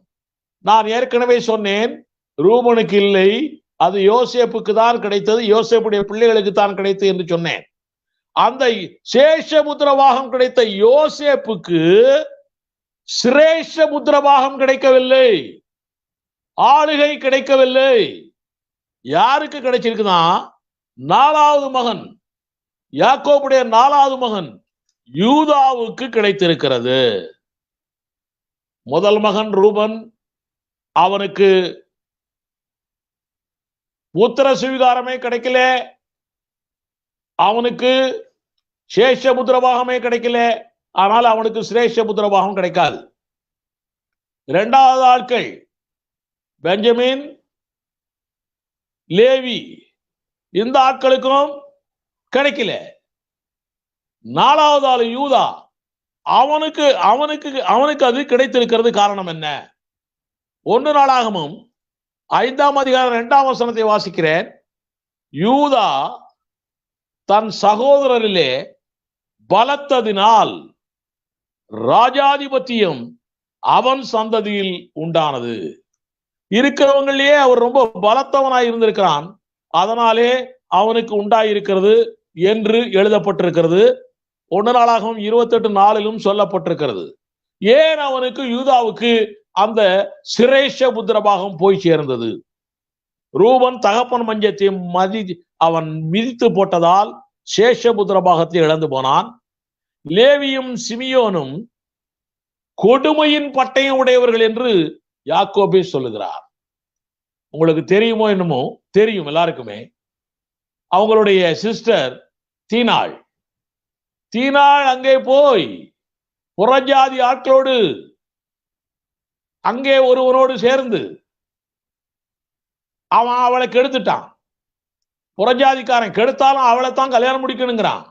நான் ஏற்கனவே சொன்னேன், ரூபனுக்கு இல்லை, அது யோசேப்புக்கு தான் கிடைத்தது, யோசேப்புடைய பிள்ளைகளுக்கு தான் கிடைத்தது என்று சொன்னேன். அந்த சேஷ புத்திரபாகம் கிடைத்த யோசேப்புக்கு சிரேஷ்ட புத்திரபாகம் கிடைக்கவில்லை, ஆளுகை கிடைக்கவில்லை. யாருக்கு கிடைச்சிருக்குன்னா, 4வது மகன், யாக்கோபுடைய 4வது மகன் யூதாவுக்கு கிடைத்திருக்கிறது. முதல் மகன் ரூபன், அவனுக்கு புத்திர சுவீகாரமே கிடைக்கல, அவனுக்கு சேஷ புத்திரபாகமே கிடைக்கல. ஆனால் அவனுக்கு சிரேஷ்ட புத்திரபாகம் கிடைக்காது. 2வது ஆட்கள் பெஞ்சமின், லேவி, இந்த ஆட்களுக்கும் கிடைக்கல. 4வது ஆளு யூதா, அவனுக்கு அவனுக்கு அவனுக்கு அது கிடைத்திருக்கிறது. காரணம் என்ன? 1 நாளாகமும் 5ஆம் அதிகாரம் 2ஆம் வசனத்தை வாசிக்கிறேன். யூதா தன் சகோதரரிலே பலத்ததினால் ராஜாதிபத்தியம் அவன் சந்ததியில் உண்டானது. இருக்கிறவங்களே அவர் ரொம்ப பலத்தவனாய் இருந்திருக்கிறான், அதனாலே அவனுக்கு உண்டாயிருக்கிறது என்று எழுதப்பட்டிருக்கிறது. 1 நாளாகவும் 28:4 சொல்லப்பட்டிருக்கிறது. ஏன் அவனுக்கு, யூதாவுக்கு அந்த சிரேஷ்ட புத்திரபாகம் போய் சேர்ந்தது? ரூபன் தகப்பன் மஞ்சத்தை அவன் மிதித்து போட்டதால் சேஷ புத்திரபாகத்தை இழந்து போனான். லேவியும் சிமியோனும் கொடுமையின் பட்டயம் உடையவர்கள் என்று யாக்கோபே சொல்லுகிறார். உங்களுக்கு தெரியுமோ என்னமோ, தெரியும் எல்லாருக்குமே. அவங்களுடைய சிஸ்டர் தீனாள் அங்கே போய் புறஜாதி ஆட்களோடு அங்கே ஒருவனோடு சேர்ந்து அவன் அவளை கெடுத்துட்டான். புறஜாதிக்காரன் கெடுத்தாலும் அவளை தான் கல்யாணம் முடிக்கணுங்கிறான்.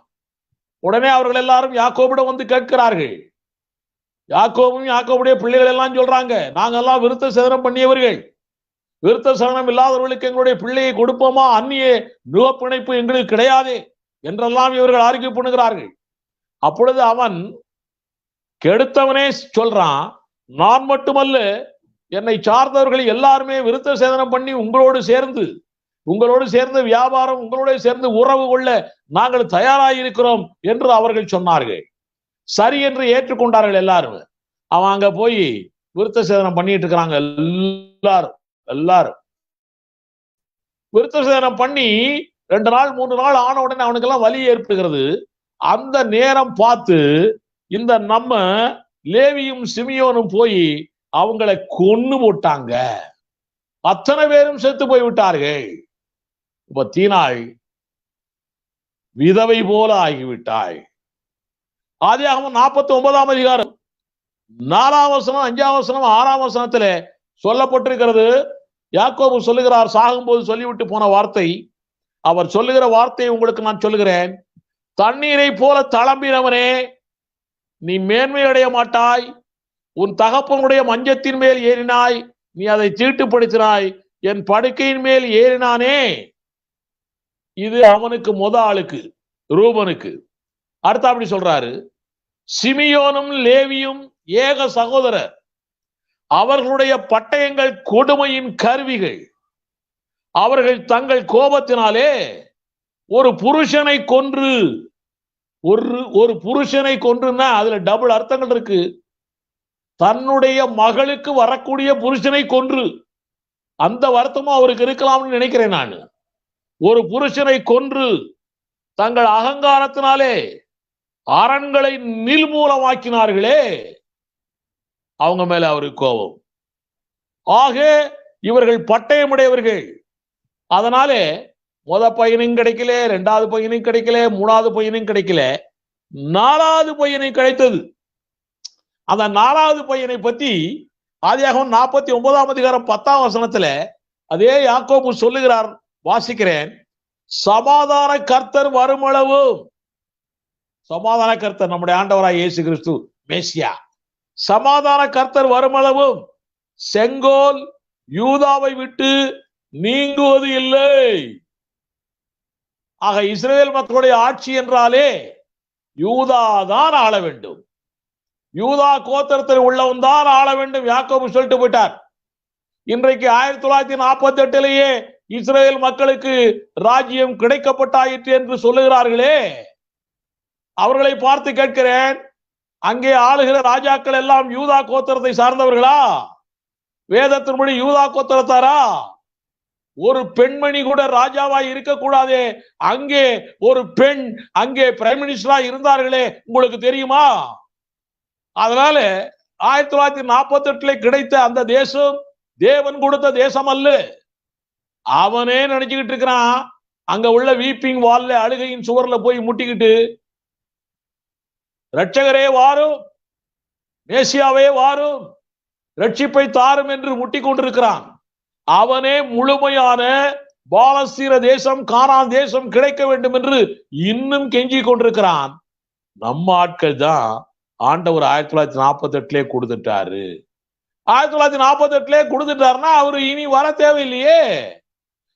உடனே அவர்கள் எல்லாரும் யாக்கோபிடம் வந்து கேட்கிறார்கள். யாக்கோபும் யாக்கோபுடைய பிள்ளைகள் எல்லாம் சொல்றாங்க, நாங்கெல்லாம் விருத்த சேதனம் பண்ணியவர்கள், விருத்த சேதனம் இல்லாதவர்களுக்கு எங்களுடைய பிள்ளையை கொடுப்போமா? அந்நிய நுகப்பிணைப்பு எங்களுக்கு கிடையாது என்றெல்லாம் இவர்கள் ஆர்கியூ பண்ணுகிறார்கள். அப்பொழுது அவன் கெடுத்தவனே சொல்றான், நான் மட்டுமல்ல, என்னை சார்ந்தவர்கள் எல்லாருமே விருத்த சேதனம் பண்ணி உங்களோடு சேர்ந்து வியாபாரம், உங்களோடு சேர்ந்து உறவு கொள்ள நாங்கள் தயாராயிருக்கிறோம் என்று அவர்கள் சொன்னார்கள். சரி என்று ஏற்றுக்கொண்டார்கள் எல்லாரும். அவன் அங்க போய் விருத்த சேதனம் பண்ணிட்டு இருக்கிறாங்க. எல்லாரும் விருத்த சேதனம் பண்ணி 2 நாள் 3 நாள் ஆன உடனே அவனுக்கெல்லாம் வலி ஏற்படுகிறது. அந்த நேரம் பார்த்து இந்த நம்ம லேவியும் சிமியோனும் போய் அவங்களை கொன்னு போட்டாங்க. அத்தனை பேரும் செத்து போய் விட்டார்கள். இப்ப தீனாள் விதவை போல ஆகிவிட்டாள். ஆதியாகமம் 49ஆம் அதிகாரம் 4ஆம் வசனம், 5ஆம் வசனம், 6ஆம் வசனத்துல சொல்லப்பட்டிருக்கிறது. யாக்கோபு சொல்லுகிறார், சாகும்போது சொல்லிவிட்டு போன வார்த்தை. அவர் சொல்லுகிற வார்த்தையை உங்களுக்கு நான் சொல்லுகிறேன். தண்ணீரை போல தளம்பினவனே, நீ மேன்மை அடைய மாட்டாய். உன் தகப்பனுடைய மஞ்சத்தின் மேல் ஏறினாய், நீ அதை தீட்டுப்படுத்தினாய். என் படுக்கையின் மேல் ஏறினானே. இது அவனுக்கு ஆளுக்கு, ரூபனுக்கு. அடுத்த அப்படி சொல்றாரு, சிமியோனும் லேவியும் ஏக சகோதரர், அவர்களுடைய பட்டயங்கள் கொடுமையின் கருவிகள். அவர்கள் தங்கள் கோபத்தினாலே ஒரு புருஷனை கொன்று, ஒரு புருஷனை கொன்றுன்னா அதுல டபுள் அர்த்தங்கள் இருக்கு. தன்னுடைய மகளுக்கு வரக்கூடிய புருஷனை கொன்று, அந்த வருத்தமும் அவருக்கு இருக்கலாம்னு நினைக்கிறேன் நான். ஒரு புருஷனை கொன்று தங்கள் அகங்காரத்தினாலே அரண்களை நிர்மூலமாக்கினார்களே, அவங்க மேல அவருக்கு கோபம். ஆக இவர்கள் பட்டயமுடையவர்கள். அதனாலே பையனும் கிடைக்கல, 2வது பையனும் கிடைக்கல, 3வது பையனும் கிடைக்கல, 4வது பையனை கிடைத்தது. அந்த 4வது பையனை பத்தி ஆதியாகமம் 49ஆம் அதிகாரம் 10ஆம் வசனத்துல அதே யாக்கோபு சொல்லுகிறார், வாசிக்கிறேன். சமாதான கர்த்தர் வருமளவும், சமாதான கர்த்தர் நம்முடைய ஆண்டவராய் இயேசு கிறிஸ்து மேசியா, சமாதான கர்த்தர் வருமளவும் செங்கோல் யூதாவை விட்டு நீங்குவது இல்லை. ஆக இஸ்ரேல் மக்களுடைய ஆட்சி என்றாலே யூதா தான் ஆள வேண்டும், யூதா கோத்திரத்தில் உள்ளவன் தான் ஆள வேண்டும். யாக்கோபு சொல்லிட்டு போயிட்டார். இன்றைக்கு 1948 இஸ்ரேல் மக்களுக்கு ராஜ்யம் கிடைக்கப்பட்டாயிற்று என்று சொல்லுகிறார்களே, அவர்களை பார்த்து கேட்கிறேன், அங்கே ஆளுகிற ராஜாக்கள் எல்லாம் யூதா கோத்திரத்தை சார்ந்தவர்களா? வேதத்தின்படி யூதா கோத்திரத்தாரா? ஒரு பெண்மணி கூட ராஜாவாய் இருக்கக்கூடாதே, அங்கே ஒரு பெண் அங்கே பிரைம் மினிஸ்டரா இருந்தார்களே, உங்களுக்கு தெரியுமா? அதனால 1948 கிடைத்த அந்த தேசம் தேவன் கொடுத்த தேசம் அல்ல. அவனே நினைச்சுக்கிட்டு இருக்கிறான், அங்க உள்ள வீப்பிங் வால்ல, அழுகையின் சுவர்ல போய் முட்டிக்கிட்டு, ரட்சகரே வாரும், மேசியாவே வாரும், ரட்சிப்பை தாரும் என்று முட்டிக் கொண்டிருக்கிறான். அவனே முழுமையான பாலஸ்தீன தேசம், கானான் தேசம் கிடைக்க வேண்டும் என்று இன்னும் கெஞ்சி கொண்டிருக்கிறான். நம்ம ஆட்கள் தான் ஆண்டவர் 1948 கொடுத்துட்டாரு. 1948 கொடுத்துட்டாருன்னா அவரு இனி வர தேவையில்லையே.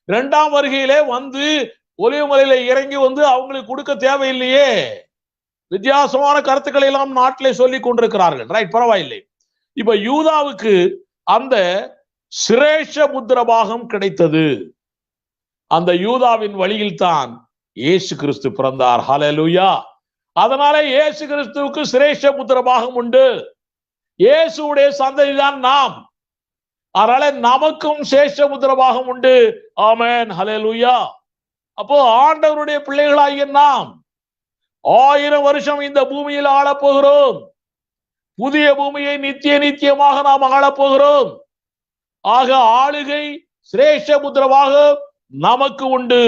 2ஆம் வருகையிலே வந்து ஒலிவமலையில இறங்கி வந்து அவங்களுக்கு கொடுக்க தேவையில்லையே. வித்தியாசமான கருத்துக்களை எல்லாம் நாட்டிலே சொல்லி கொண்டிருக்கிறார்கள். ரைட், பரவாயில்லை. இப்ப யூதாவுக்கு அந்த சிரேஷ முத்திரபாகம் கிடைத்தது. அந்த யூதாவின் வழியில் தான் இயேசு கிறிஸ்து பிறந்தார். ஹல்லேலூயா. அதனால இயேசு கிறிஸ்துவுக்கு சிரேஷ முத்திரபாகம் உண்டு. இயேசுடைய சந்ததி தான் நாம். அதனால நமக்கும் சேஷ முத்திரபாகம் உண்டு. ஆமென், ஹல்லேலூயா. அப்போ ஆண்டவருடைய பிள்ளைகளாகிய நாம் 1000 வருஷம் இந்த பூமியில் ஆளப்போகிறோம். புதிய பூமியை நித்தியமாக நாம் ஆளப்போகிறோம். ஆக ஆளுகை சிரேஷ முத்திரபாகம் நமக்கு உண்டு.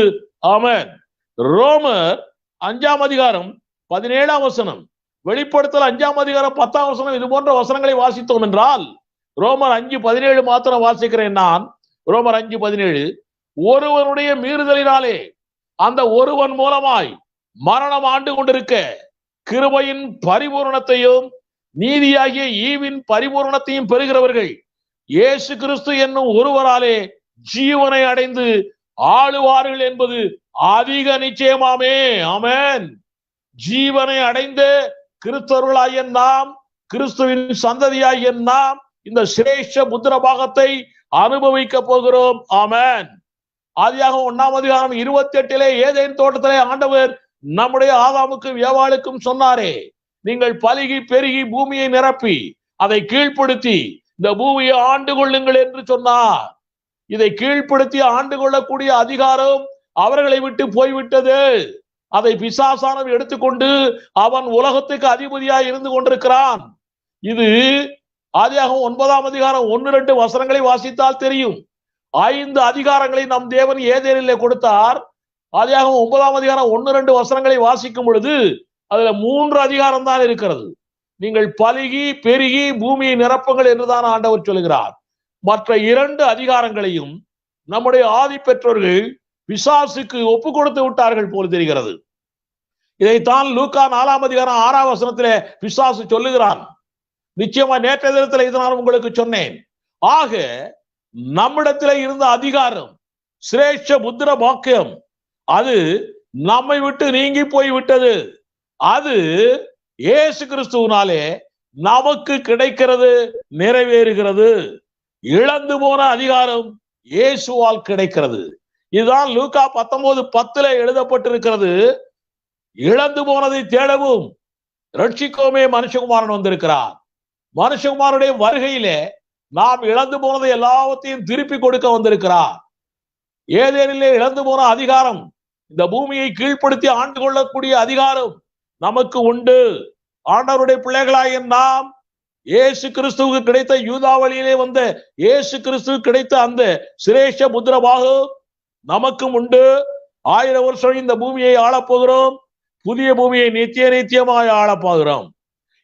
ஆமென். ரோமர் 5ஆம் அதிகாரம் 17ஆம் வசனம், வெளிப்படுத்தல் 5ஆம் அதிகாரம் 10ஆம் வசனம், இது போன்ற வசனங்களை வாசித்தோம் என்றால், ரோமர் 5:17 மாத்திரம் வாசிக்கிறேன் நான். ரோமர் 5:17, ஒருவனுடைய மீறுதலினாலே அந்த ஒருவன் மூலமாய் மரணம் ஆண்டு கொண்டிருக்க கிருபையின் பரிபூரணத்தையும் நீதியாகிய ஈவின் பரிபூரணத்தையும் பெறுகிறவர்கள் இயேசு கிறிஸ்து என்னும் ஒருவராலே ஜீவனை அடைந்து ஆளுவார்கள் என்பது அதிக நிச்சயமாமே. ஆமென். ஜீவனை அடைந்த கிறிஸ்தவர்களாகிய நாம், கிறிஸ்துவின் சந்ததியாகிய நாம் இந்த சிரேஷ முத்திரபாகத்தை அனுபவிக்க போகிறோம். ஆமென். ஆதியாகமம் 1ஆம் அதிகாரம் 28 ஏதேன் தோட்டத்திலே ஆண்டவர் நம்முடைய ஆதாமுக்கு ஏவாளுக்கும் சொன்னாரே, நீங்கள் பலுகி பெருகி பூமியை நிரப்பி அதை கீழ்ப்படுத்தி இந்த பூமியை ஆண்டு கொள்ளுங்கள் என்று சொன்னார். இதை கீழ்ப்படுத்தி ஆண்டு கொள்ளக்கூடிய அதிகாரம் அவர்களை விட்டு போய்விட்டது. அதை பிசாசானவன் எடுத்துக்கொண்டு அவன் உலகத்துக்கு அதிபதியாய் இருந்து கொண்டிருக்கிறான். இது ஆதியாகமம் 9ஆம் அதிகாரம் 1-2 வசனங்களை வாசித்தால் தெரியும். 5 அதிகாரங்களை நம் தேவன் ஏதேனிலே கொடுத்தார். ஆதியாகமம் 9ஆம் அதிகாரம் 1-2 வசனங்களை வாசிக்கும் பொழுது அதுல 3 அதிகாரம் தான் இருக்கிறது. நீங்கள் பலுகி பெருகி பூமியை நிரப்புங்கள் என்றுதான் ஆண்டவர் சொல்கிறார். மற்ற 2 அதிகாரங்களையும் நம்முடைய ஆதி பெற்றோர்கள் பிசாசுக்கு ஒப்பு கொடுத்து விட்டார்கள் போல் தெரிகிறது. இதைத்தான் லூக்கா 4ஆம் அதிகாரம் 6ஆம் வசனத்திலே பிசாசு சொல்லுகிறான். நிச்சயமா நேற்றைய தினத்தில் இதை நான் உங்களுக்கு சொன்னேன். ஆக நம்மிடத்தில் இருந்த அதிகாரம் சிரேஷ்ட முத்திர பாக்கியம் அது நம்மை விட்டு நீங்கி போய் விட்டது. அது இயேசு கிறிஸ்துவினாலே நமக்கு கிடைக்கிறது, நிறைவேறுகிறது. இழந்து போன அதிகாரம் இயேசுவால் கிடைக்கிறது. இதுதான் லூக்கா 19:10 எழுதப்பட்டிருக்கிறது. இழந்து போனதை தேடவும் ரட்சிக்கவுமே மனுஷகுமாரன் வந்திருக்கிறார். மனுஷகுமாரனுடைய வருகையிலே நாம் இழந்து போனதை எல்லாவற்றையும் திருப்பி கொடுக்க வந்திருக்கிறார். ஏதேனிலே இழந்து போன அதிகாரம், இந்த பூமியை கீழ்ப்படுத்தி ஆண்டு கொள்ளக்கூடிய அதிகாரம் நமக்கு உண்டு. ஆண்டவருடைய பிள்ளைகளாகிய நாம் இயேசு கிறிஸ்துவுக்கு கிடைத்த யூதாவளியிலே வந்த இயேசு கிறிஸ்துவுக்கு கிடைத்த அந்த சிரேஷ முத்திரபாகம் நமக்கும் உண்டு. 1000 வருஷம் இந்த பூமியை ஆளப்போகிறோம். புதிய பூமியை நித்தியமாய் ஆளப்போகிறோம்.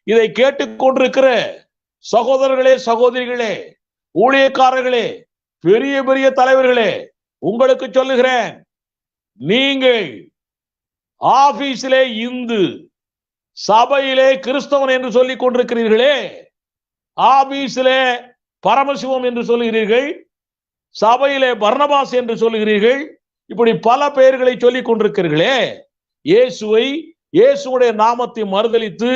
இதை கேட்டுக்கொண்டிருக்கிற சகோதரர்களே, சகோதரிகளே, ஊழியக்காரர்களே, பெரிய பெரிய தலைவர்களே, உங்களுக்கு சொல்லுகிறேன், நீங்கள் ஆபீஸிலே இந்து, சபையிலே கிறிஸ்தவன் என்று சொல்லிக் கொண்டிருக்கிறீர்களே, ஆபீஸிலே பரமசிவம் என்று சொல்லுகிறீர்கள், சபையிலே பர்னபாஸ் என்று சொல்லுகிறீர்கள், இப்படி பல பெயர்களை சொல்லிக் கொண்டிருக்கிறீர்களே, இயேசுவை, இயேசுடைய நாமத்தை மறுதலித்து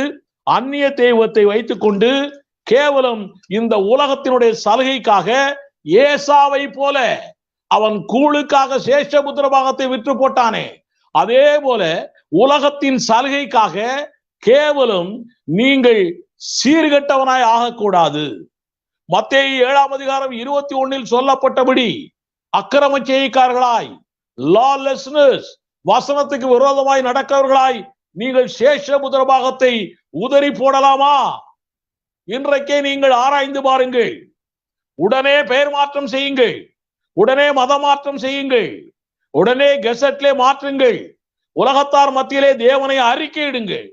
அந்நிய தெய்வத்தை வைத்துக் கொண்டு கேவலம் இந்த உலகத்தினுடைய சலுகைக்காக ஏசாவை போல அவன் கூழுக்காக சேஷபுத்திர பாகத்தை விற்று போட்டானே, அதே போல உலகத்தின் சலுகைக்காக கேவலம் நீங்கள் சீர்கெட்டவனாய் ஆகக்கூடாது. மத்தேயு 7:21 சொல்லப்பட்டபடி அக்கிரம செய்கைக்காரர்களாய், லாலெஸ்னஸ், வசனத்துக்கு விரோதமாய் நடக்கிறவர்களாய் நீங்கள் சேஷபுத்திர பாகத்தை உதறி போடலாமா? இன்றைக்கே நீங்கள் ஆராய்ந்து பாருங்கள். உடனே பெயர் மாற்றம் செய்யுங்கள், உடனே மத மாற்றம் செய்யுங்கள், உடனே கெசட்லே மாற்றுங்கள். உலகத்தார் மத்தியிலே தேவனை அறிக்கையிடுங்கள்.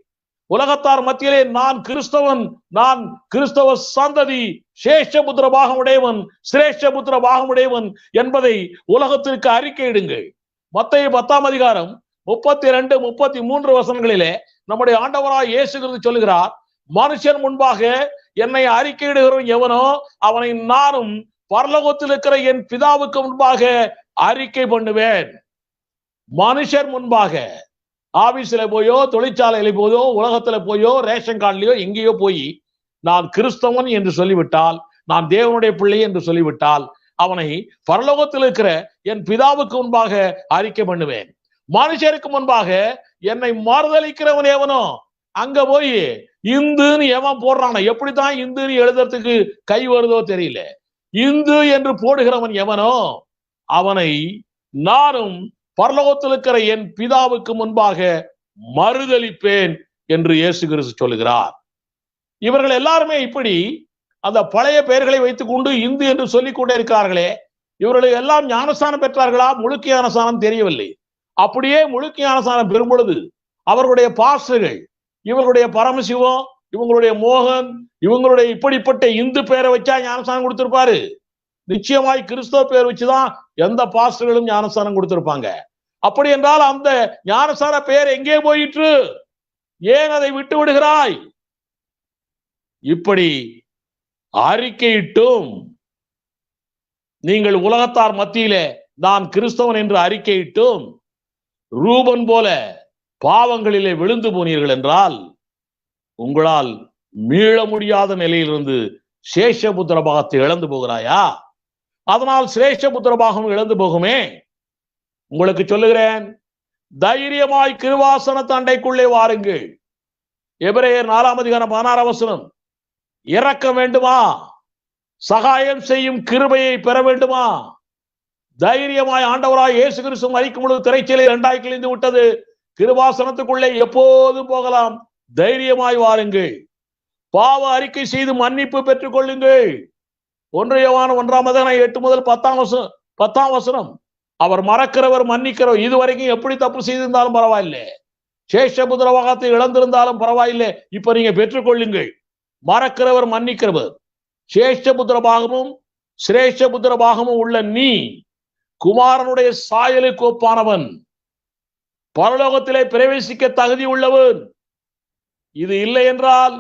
உலகத்தார் மத்தியிலே நான் கிறிஸ்தவன், நான் கிறிஸ்தவ சந்ததி, சேஷபுத்திர பாகமுடையவன், சிரேஷ்டபுத்திர பாகமுடையவன் என்பதை உலகத்திற்கு அறிக்கையிடுங்கள். மத்தேயு 10:32-33 வசனங்களிலே நம்முடைய ஆண்டவராய் இயேசு கிறிஸ்து சொல்லுகிறார், மனுஷன் முன்பாக என்னை அறிக்கையிடுகிறவன் எவனோ அவனை நானும் பரலோகத்தில் இருக்கிற என் பிதாவுக்கு முன்பாக அறிக்கை பண்ணுவேன். மனுஷர் முன்பாக, ஆபீஸ்ல போயோ, தொழிற்சாலையில போயோ, உலகத்துல போயோ, ரேஷன் கார்டுலயோ எங்கேயோ போய் நான் கிறிஸ்தவன் என்று சொல்லிவிட்டால், நான் தேவனுடைய பிள்ளை என்று சொல்லிவிட்டால் அவனை பரலோகத்தில் இருக்கிற என் பிதாவுக்கு முன்பாக அறிக்கை பண்ணுவேன். மனுஷருக்கு முன்பாக என்னை மறுதலிக்கிறவன் எவனோ அங்க போய் இந்துன்னு எவன் போடுறான, எப்படித்தான் இந்துன்னு எழுதுறதுக்கு கை வருதோ தெரியல, இந்து என்று போடுகிறவன் எவனோ அவனை நானும் பரலோகத்தில் இருக்கிற என் பிதாவுக்கு முன்பாக மறுதலிப்பேன் என்று இயேசு கிறிஸ்து சொல்லுகிறார். இவர்கள் எல்லாருமே இப்படி அந்த பழைய பெயர்களை வைத்துக் கொண்டு இந்து என்று சொல்லிக் கொண்டே இருக்கிறார்களே, இவர்கள் எல்லாம் ஞானஸ்தானம் பெற்றார்களா? முழுக்க ஞானஸ்தானம் தெரியவில்லை. அப்படியே முழுக்க ஞானஸ்தானம் பெறும் பொழுது அவர்களுடைய பாஸ்டர்கள், இவர்களுடைய பரமசிவம், இவங்களுடைய மோகன், இவங்களுடைய இப்படிப்பட்ட இந்து பெயரை வச்சா ஞானஸ்தானம் கொடுத்திருப்பாரு? நிச்சயமாய் கிறிஸ்தவ பெயர் வச்சுதான் எந்த பாஸ்டர்களும் ஞானஸ்தானம் கொடுத்திருப்பாங்க. அப்படி என்றால் அந்த ஞானஸ்தான பெயர் எங்கே போயிற்று? ஏன் அதை விட்டு விடுகிறாய்? இப்படி அறிக்கையிட்டும் நீங்கள் உலகத்தார் மத்தியிலே நான் கிறிஸ்தவன் என்று அறிக்கையிட்டும் ரூபன் போல பாவங்களிலே விழுந்து போனீர்கள் என்றால் உங்களால் மீள முடியாத நிலையிலிருந்து சேஷபுத்திர பாகத்தை இழந்து போகிறாயா? அதனால் சிரேஷ்டபுத்திர பாகம் இழந்து போகுமே. உங்களுக்கு சொல்லுகிறேன், தைரியமாய் கிருபாசன தண்டைக்குள்ளே வாருங்கள். எபிரேயர் 4:16 இறக்க வேண்டுமா? சகாயம் செய்யும் கிருபையை பெற வேண்டுமா? தைரியமாய் ஆண்டவராய் இயேசு கிறிஸ்து மரிக்கும் பொழுது திரைச்சீலை 2 கிழிந்து விட்டது. கிருபாசனத்துக்குள்ளே எப்போதும் போகலாம். தைரியமாய் வாருங்கள். பாவ அறிக்கை செய்து மன்னிப்பு பெற்றுக் கொள்ளுங்கள். 1 யோவான் 1:8-10 அவர் மறக்கிறவர் மன்னிக்கிறவர். இதுவரைக்கும் எப்படி தப்பு செய்திருந்தாலும் பரவாயில்லை, சேஷபுத்திர பாகத்தை இழந்திருந்தாலும் பரவாயில்லை, இப்ப நீங்க பெற்றுக்கொள்ளுங்கள். மறக்கிறவர் மன்னிக்கிறவர். சேஷபுத்திர பாகமும் சிரேஷ்டபுத்திர பாகமும் உள்ள நீ குமாரனுடைய சாயலுக்கு ஒப்பானவன், பரலோகத்திலே பிரவேசிக்க தகுதி உள்ளவன். இது இல்லை என்றால்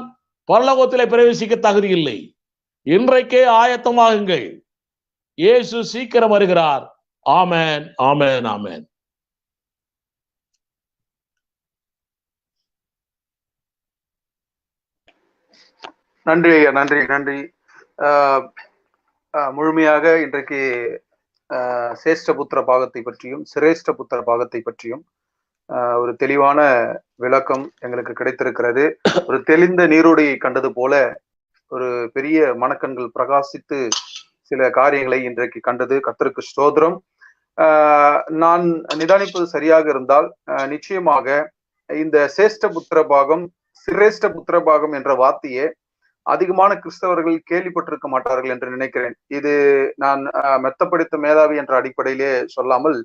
பரலோகத்திலே பிரவேசிக்க தகுதி இல்லை. இன்றைக்கே ஆயத்தமாகுங்கள். இயேசு சீக்கிரம் வருகிறார். ஆமென், ஆமென், ஆமென். நன்றி ஐயா, நன்றி நன்றி. முழுமையாக இன்றைக்கு சேஷ்டபுத்திர பாகத்தை பற்றியும் சிரேஷ்டபுத்திர பாகத்தை பற்றியும் ஒரு தெளிவான விளக்கம் எங்களுக்கு கிடைத்திருக்கிறது. ஒரு தெளிந்த நீரோடையை கண்டது போல ஒரு பெரிய மனக்கண்கள் பிரகாசித்து சில காரியங்களை இன்றைக்கு கண்டது. கர்த்தருக்கு ஸ்தோத்திரம். நான் நிதானிப்பது சரியாக இருந்தால் நிச்சயமாக இந்த சேஷ்டபுத்திர பாகம் சிரேஷ்டபுத்திர பாகம் என்ற வார்த்தையே அதிகமான கிறிஸ்தவர்கள் கேள்விப்பட்டிருக்க மாட்டார்கள் என்று நினைக்கிறேன். இது நான் மெத்தப்படுத்த மேதாவி என்ற அடிப்படையிலே சொல்லாமல்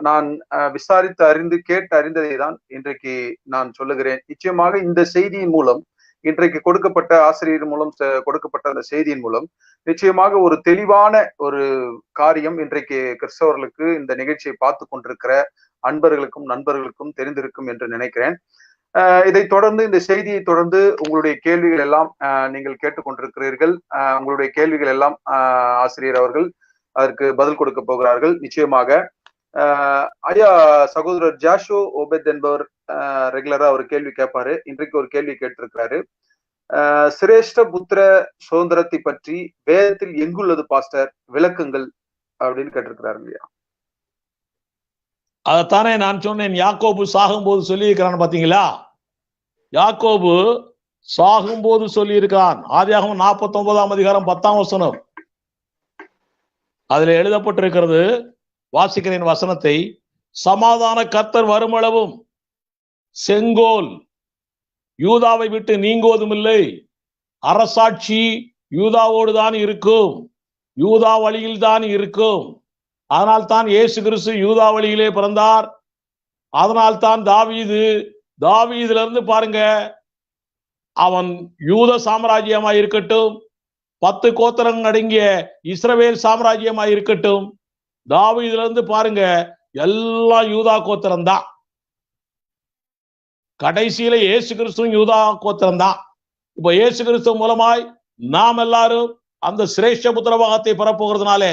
நான் விசாரித்து அறிந்து கேட்டு அறிந்ததை தான் இன்றைக்கு நான் சொல்லுகிறேன். நிச்சயமாக இந்த செய்தியின் மூலம் இன்றைக்கு கொடுக்கப்பட்ட ஆசிரியர் மூலம் கொடுக்கப்பட்ட அந்த செய்தியின் மூலம் நிச்சயமாக ஒரு தெளிவான ஒரு காரியம் இன்றைக்கு கிறிஸ்தவர்களுக்கு இந்த நிகழ்ச்சியை பார்த்து கொண்டிருக்கிற அன்பர்களுக்கும் நண்பர்களுக்கும் தெரிந்திருக்கும் என்று நினைக்கிறேன். இதை தொடர்ந்து இந்த செய்தியை தொடர்ந்து உங்களுடைய கேள்விகள் எல்லாம் நீங்கள் கேட்டுக்கொண்டிருக்கிறீர்கள். உங்களுடைய கேள்விகள் எல்லாம் ஆசிரியர் அவர்கள் அதற்கு பதில் கொடுக்க போகிறார்கள். நிச்சயமாக ஐயா சகோதரர் ஜாஷோ ஓபெத் என்பவர் ரெகுலரா ஒரு கேள்வி கேட்பாரு. இன்றைக்கு ஒரு கேள்வி கேட்டிருக்கிறாரு. சிரேஷ்ட புத்திர சுதந்திரத்தை பற்றி வேதத்தில் எங்குள்ளது பாஸ்டர், விளக்குங்கள் அப்படின்னு கேட்டிருக்கிறாரு இல்லையா? அதைத்தானே நான் சொன்னேன். யாக்கோபு சாகும்போது சொல்லி இருக்கிறான் பாத்தீங்களா? யாக்கோபு சாகும்போது சொல்லி இருக்கான். ஆதியாகமம் 49ஆம் அதிகாரம் 10ஆம் வசனம். அதுல எழுதப்பட்டிருக்கிறது, வாசிக்கிறேன் வசனத்தை. சமாதான கர்த்தர் வருமளவும் செங்கோல் யூதாவை விட்டு நீங்குவதும் இல்லை, அரசாட்சி யூதாவோடு தான் இருக்கும், யூதா வழியில் தான் இருக்கும். அதனால் தான் இயேசு கிறிஸ்து யூதா வழியிலே பிறந்தார். அதனால் தான் தாவீதுல இருந்து பாருங்க, அவன் யூத சாம்ராஜ்யமாய் இருக்கட்டும், 10 கோத்திரங்கள் அடங்கிய இஸ்ரவேல் சாம்ராஜ்யமாய் இருக்கட்டும், தாவீதுல இருந்து பாருங்க எல்லாம் யூதா கோத்திரம் தான். கடைசியில இயேசு கிறிஸ்துவும் யூதா கோத்திரம் தான். இப்ப இயேசு கிறிஸ்து மூலமாய் நாம் எல்லாரும் அந்த சிரேஷ்ட புத்திரபாகத்தை பெறப்போகிறதுனால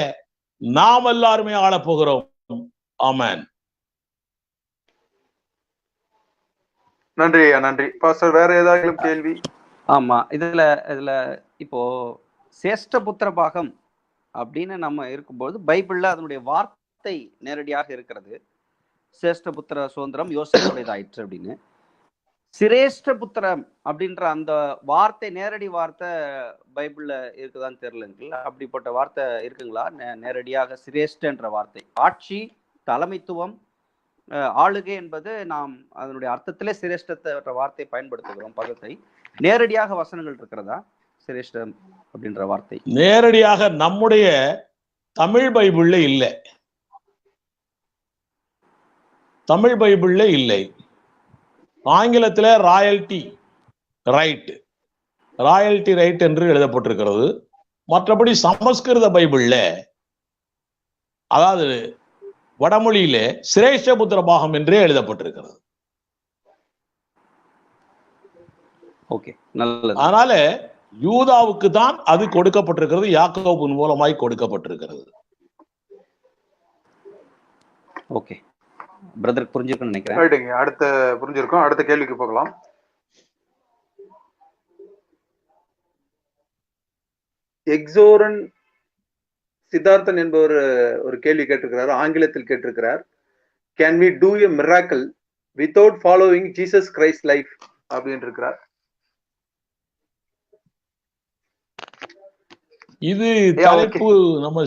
நாம் எல்லாருமே ஆளப்போகிறோம். ஆமென். நன்றி நன்றி பாஸ்டர். வேற ஏதாவது கேள்வி? ஆமா, இதுல இப்போ சேஷ்ட புத்திர பாகம் அப்படின்னு நம்ம இருக்கும்போது பைபிள்ல அதனுடைய வார்த்தை நேரடியாக இருக்கிறது. சேஷ்ட புத்திர சுதந்திரம் யோசேப்புடையதாயிற்று அப்படின்னு. சிரேஷ்ட புத்திரம் அப்படின்ற அந்த வார்த்தை, நேரடி வார்த்தை பைபிள்ல இருக்குதான்னு தெரியலங்களா? அப்படிப்பட்ட வார்த்தை இருக்குங்களா நேரடியாக? சிரேஷ்டன்ற வார்த்தை ஆட்சி, தலைமைத்துவம், ஆளுகை என்பது நாம் அதனுடைய அர்த்தத்திலே சிரேஷ்டத்த வார்த்தை பயன்படுத்துகிறோம். பதத்தை நேரடியாக வசனங்கள் இருக்கிறதா சிரேஷ்டம் அப்படின்ற வார்த்தை? நேரடியாக நம்முடைய தமிழ் பைபிள்ல இல்லை. தமிழ் பைபிள்ல இல்லை. ஆங்கிலத்தில் ராயல்டி ரைட் என்று எழுதப்பட்டிருக்கிறது. மற்றபடி சமஸ்கிருத பைபிள்ல, அதாவது வடமொழியிலே சிரேஷ்ட புத்திர பாகம் என்றே எழுதப்பட்டிருக்கிறது. ஓகே, நல்லது. அதனால யூதாவுக்கு தான் அது கொடுக்கப்பட்டிருக்கிறது, யாக்கோபின் மூலமாய் கொடுக்கப்பட்டிருக்கிறது. ஓகே பிரதர், புரிஞ்சிருக்குன்னு நினைக்கிறேன். அடுத்த புரிஞ்சிருக்கும். அடுத்த கேள்விக்கு போகலாம். எக்ஸோரன் சித்தார்த்தன் என்பவர் ஒரு கேள்வி கேட்டிருக்கிறார், ஆங்கிலத்தில் கேட்டிருக்கிறார். Can we do a miracle without following Jesus Christ life அப்படின்னு இருக்கிறார். இது தலைப்பு நம்ம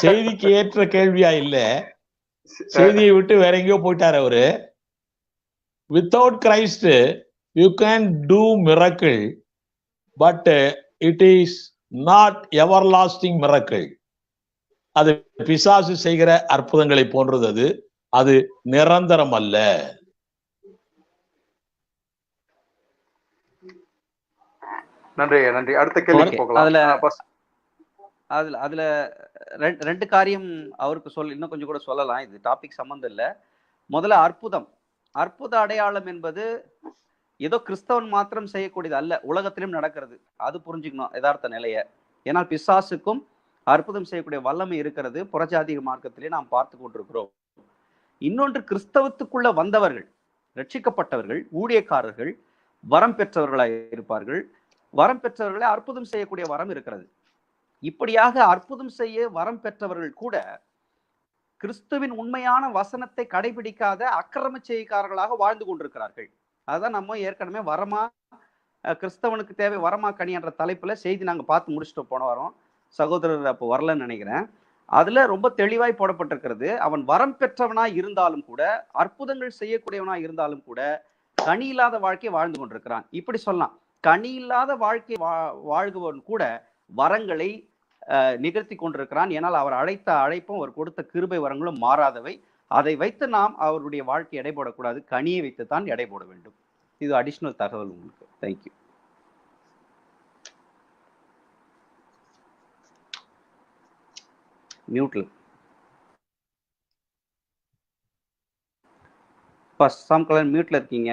செய்திக்கு ஏற்ற கேள்வியா இல்ல. செய்தியை விட்டு வேற எங்கேயோ போயிட்டார் அவரு. Without Christ you can do miracle, but it is not ever lasting miracle. அது பிசாசு செய்கிற அற்புதங்களை போன்றது. அது நிரந்தரம் அல்ல. நன்றி நன்றி. அடுத்த கேள்வி போகலாம். அதுல ரெண்டு காரியம் அவருக்கு இன்னும் கொஞ்சம் கூட சொல்லலாம். இது டாபிக் சம்பந்தம் இல்லை. முதல்ல அற்புத அடையாளம் என்பது ஏதோ கிறிஸ்தவன் மாத்திரம் செய்யக்கூடியது அல்ல, உலகத்திலும் நடக்கிறது. அது புரிஞ்சுக்கணும் யதார்த்த நிலைய. ஏன்னா பிசாசுக்கும் அற்புதம் செய்யக்கூடிய வல்லமை இருக்கிறது. புறஜாதிக மார்க்கத்திலே நாம் பார்த்து கொண்டிருக்கிறோம். இன்னொன்று, கிறிஸ்தவத்துக்குள்ள வந்தவர்கள், ரட்சிக்கப்பட்டவர்கள், ஊழியக்காரர்கள், வரம் பெற்றவர்களாக இருப்பார்கள். வரம் பெற்றவர்களே அற்புதம் செய்யக்கூடிய வரம் இருக்கிறது. இப்படியாக அற்புதம் செய்ய வரம் பெற்றவர்கள் கூட கிறிஸ்துவின் உண்மையான வசனத்தை கடைபிடிக்காத அக்கிரம செய்கைக்காரர்களாக வாழ்ந்து கொண்டிருக்கிறார்கள். அதான் நம்ம ஏற்கனவே வரமா கிறிஸ்தவனுக்கு தேவை வரமா கனி என்ற தலைப்புல செய்தி நாங்க பார்த்து முடிச்சுட்டு போன வாரம். சகோதரர் அப்போ வரலன்னு நினைக்கிறேன். அதுல ரொம்ப தெளிவாய் போடப்பட்டிருக்கிறது. அவன் வரம் பெற்றவனாய் இருந்தாலும் கூட, அற்புதங்கள் செய்யக்கூடியவனாய் இருந்தாலும் கூட, கனி இல்லாத வாழ்க்கையை வாழ்ந்து கொண்டிருக்கிறான். இப்படி சொல்லலாம். கனி இல்லாத வாழ்க்கை வாழ்கிறவன் கூட வரங்களை நிகழ்த்தி கொண்டிருக்கிறான். ஏனால் அவர் அழைத்த அழைப்பும் அவர் கொடுத்த கிருபை வரங்களும் மாறாதவை. அதை வைத்து நாம் அவருடைய வாழ்க்கை எடை போடக்கூடாது. கனியை வைத்து தான் எடை போட வேண்டும். இது அடிஷனல் தகவல் உங்களுக்கு. தேங்க்யூ. மியூட்ல. சாம் கலன் மியூட்ல இருக்கீங்க.